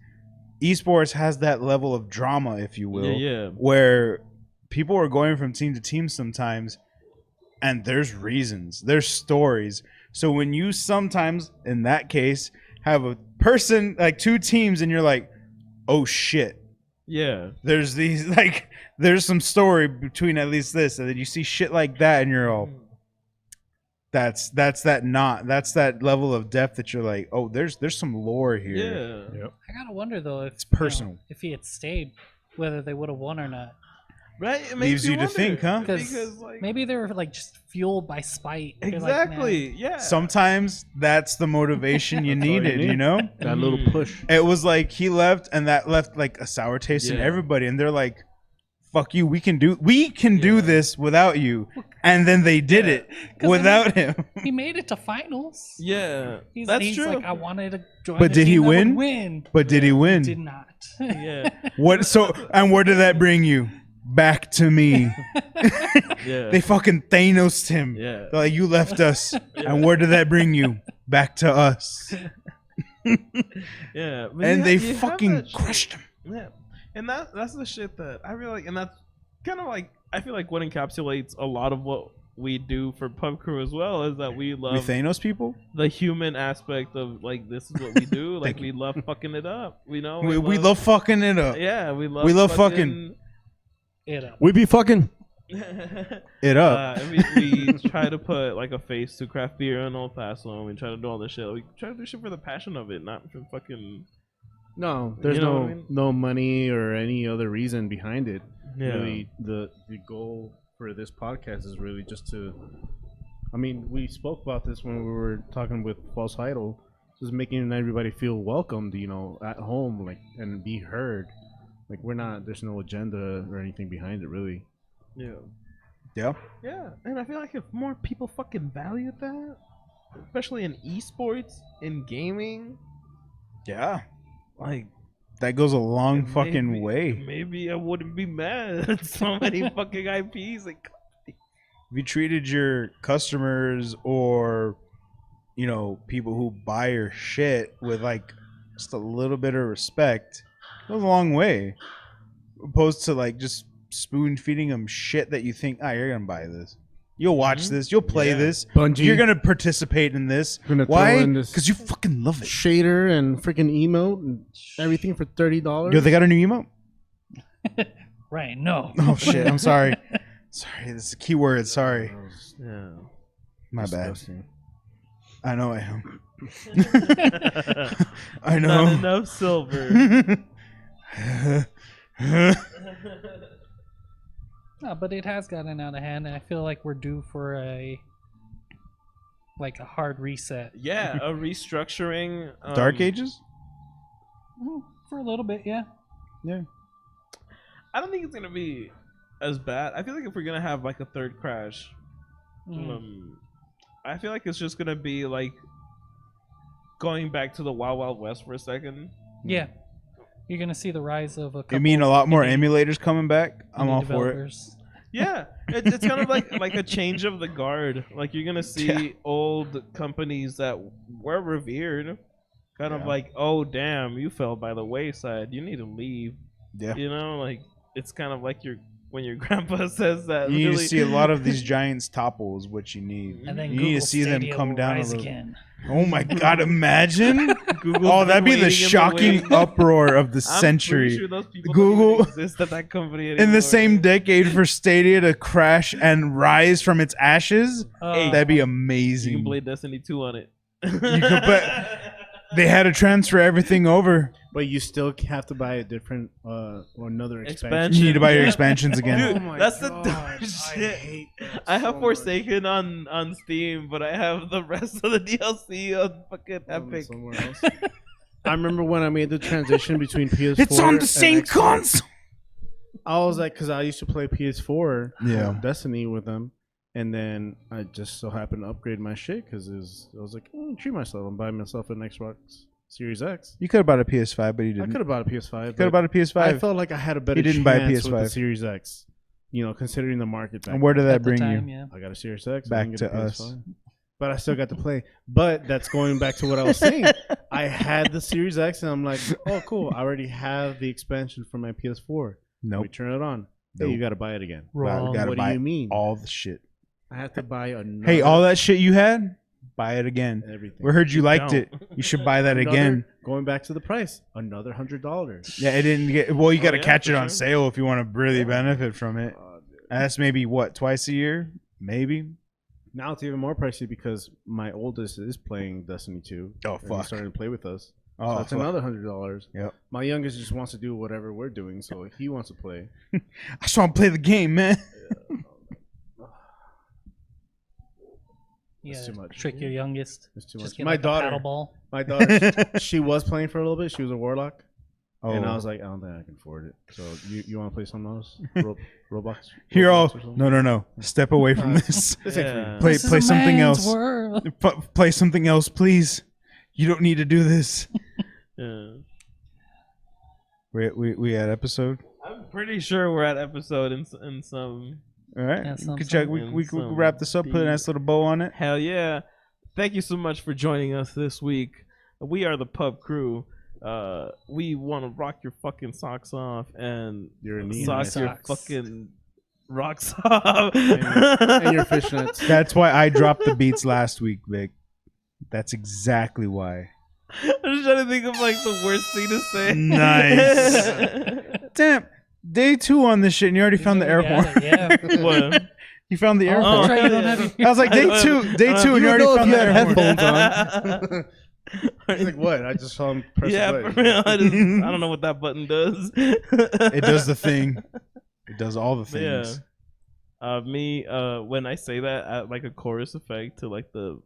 Esports has that level of drama, if you will, yeah. where people are going from team to team sometimes, and there's reasons, there's stories. So when you sometimes, in that case, have a person like two teams, and you're like, oh shit. Yeah. There's these like there's some story between at least this, and then you see shit like that, and you're all that's that level of depth that you're like, oh, there's some lore here. Yeah. I gotta wonder though if It's personal. if he had stayed, whether they would have won or not. Right. It makes Leaves you to wonder, think, huh? Because like Maybe they were like just fueled by spite. They're like, exactly. "Nah." Yeah. Sometimes that's the motivation you That's all you needed, need. you know? That little push. It was like he left, and that left like a sour taste in Yeah. everybody, and they're like, fuck you, we can do this without you. And then they did it 'Cause without him. He made it to finals. Yeah. He's That's true. like, I wanted to join. But a did team he that would win? Win. But did he win? Did not. yeah. What and where did that bring you? Back to me. Yeah. They fucking Thanos'd him. Yeah. They're like, you left us. And where did that bring you? Back to us. Yeah. But And you they you have fucking that shit. crushed him. Yeah. And that's the shit that I really like, and that's kind of like I feel like what encapsulates a lot of what we do for Pub Crew as well is that we We love Thanos people. the human aspect of like this is what we do. Like Thank we love fucking it up. We know We love fucking it up. Yeah, we love fucking It up. We be fucking. it up. and we try to put like a face to craft beer and Old Fashioned. We try to do all this shit. We try to do shit for the passion of it, not for fucking. No, there's You know no what I mean? no money or any other reason behind it. Yeah. Really, the goal for this podcast is really just to. I mean, we spoke about this when we were talking with False Idol, just making everybody feel welcomed, you know, at home, like, and be heard. Like, we're not. There's no agenda or anything behind it, really. Yeah. Yeah. Yeah, and I feel like if more people fucking valued that, especially in esports, in gaming, Yeah. like That goes a long fucking maybe- way. Maybe I wouldn't be mad at so many fucking IPs. Like, If you treated your customers or, you know, people who buy your shit with like just a little bit of respect, it goes a long way. Opposed to like just spoon feeding them shit that you think, you're gonna buy this, you'll watch Mhm. this, you'll play Yeah. this, Bungie, you're gonna participate in this. gonna Why? throw in this Because you fucking love it. shader and freaking emote and everything for $30. Yo, they got a new emote. Right. No. Oh shit, I'm sorry. Sorry, this is a key word. Sorry, yeah. my bad. Disgusting. I know I am. I Not know. enough silver. No, but it has gotten out of hand, and I feel like we're due for a hard reset. Yeah, a restructuring. Dark Ages? For a little bit, yeah. Yeah. I don't think it's gonna be as bad. I feel like if we're gonna have like a third crash, Mm. I feel like it's just gonna be like going back to the Wild Wild West for a second. Yeah. You're gonna see the rise of a couple You mean a lot more indie- emulators coming back? I'm indie all for it. developers. Yeah, it's kind of like a change of the guard. Like you're gonna see Yeah. old companies that were revered, kind of Yeah. like, oh damn, you fell by the wayside. You need to leave. Yeah. You know, like it's kind of like when your grandpa says that. You need to really- see a lot of these giants topple is what you need. And then You Google need to see them Stadia come will down a rise little. again. Oh my god, imagine! Google's Oh, been that'd be waiting the in shocking wings. uproar of the I'm century. pretty sure those people Google- don't even exist at that company In anymore. the same decade for Stadia to crash and rise from its ashes, that'd be You amazing. can play Destiny 2 on it. could play- They had to transfer everything over. But you still have to buy a different or another expansion. Expansion. You need to buy your Yeah. expansions again. Dude, Oh my that's the God, dumbest I shit. hate that I have so Forsaken on Steam, but I have the rest of the DLC on fucking much. Epic. Somewhere else. I remember when I made the transition between PS4. It's on the and same Xbox. console. I was like, because I used to play PS4, Yeah. Destiny with them, and then I just so happened to upgrade my shit because I was like, treat myself. I'm buying myself an Xbox Series X. You could have bought a PS5, but you I didn't. could have bought a PS5. Could have but bought a PS5. I felt like I had a better You didn't buy a chance with the PS5. Series X. You know, considering the market. Back and where did that At the bring time, you? yeah. I got a Series X. I Back didn't get to a us. PS5. But I still got to play. But that's going back to what I was saying. I had the Series X, and I'm like, oh, cool. I already have the expansion for my PS4. We Nope. turn it on. Hey, Nope. you got to buy it again. Wrong. Gotta What buy do you mean? all the shit. I have to buy another. Hey, all that shit you had, buy it again. everything. We heard you liked Don't. it. You should buy that Another- again. Going back to the price, another $100. Yeah, it didn't get. Well, you got to yeah, catch for it on sure. sale if you want to really benefit from it. Dude. And that's maybe what, twice a year, maybe. Now it's even more pricey because my oldest is playing Destiny 2. Oh and he's fuck. starting to play with us. Oh, So that's fuck. another $100. Yep. My youngest just wants to do whatever we're doing, so he wants to play. I just want to play the game, man. Yeah, too much. trick your youngest. It's too Just much. get My like a paddle daughter, ball. my daughter, she was playing for a little bit. She was a warlock, Oh, and I was like, I don't think I can afford it. So you want to play something else? Roblox? here, Roblox all. or something? No. Step away from Uh, this. This ain't for Yeah. you. Play This is play a something man's else. world. Play something else, please. You don't need to do this. Yeah. We had episode. I'm pretty sure we're at episode in some. All right, Yeah, you some- could check. some- We could some wrap this up. Put a nice little bow on it. Hell yeah. Thank you so much for joining us this week. We are the Pub Crew. We want to rock your fucking socks off and You're a knee sock high. your Socks. fucking rocks off. And your fishnets. That's why I dropped the beats last week, Vic. That's exactly why. I'm just trying to think of like the worst thing to say. Nice. Damn. Day 2 on this shit, and you already found the air Yeah, horn. yeah. What? You found the air Oh, horn. that's right, you don't have your- I was like, day two, and you already know if found you the had air horn. headphones on. He's like, what? I just saw him press Yeah, a for button. real. I don't know what that button does. It does the thing. It does all the Yeah. things. When I say that, I add like a chorus effect to like the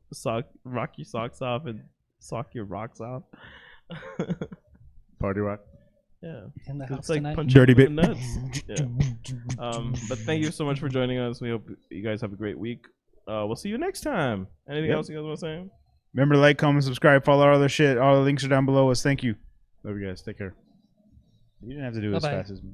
rock your socks off and sock your rocks off. Party rock. Yeah. In the house It's like tonight. punching Dirty people in bit. the nuts. Yeah. But thank you so much for joining us. We hope you guys have a great week. We'll see you next time. Anything Yep. else you guys want to say? Remember to like, comment, subscribe, follow our other shit. All the links are down below us. Thank you. Love you guys. Take care. You didn't have to do it as Bye-bye. fast as me.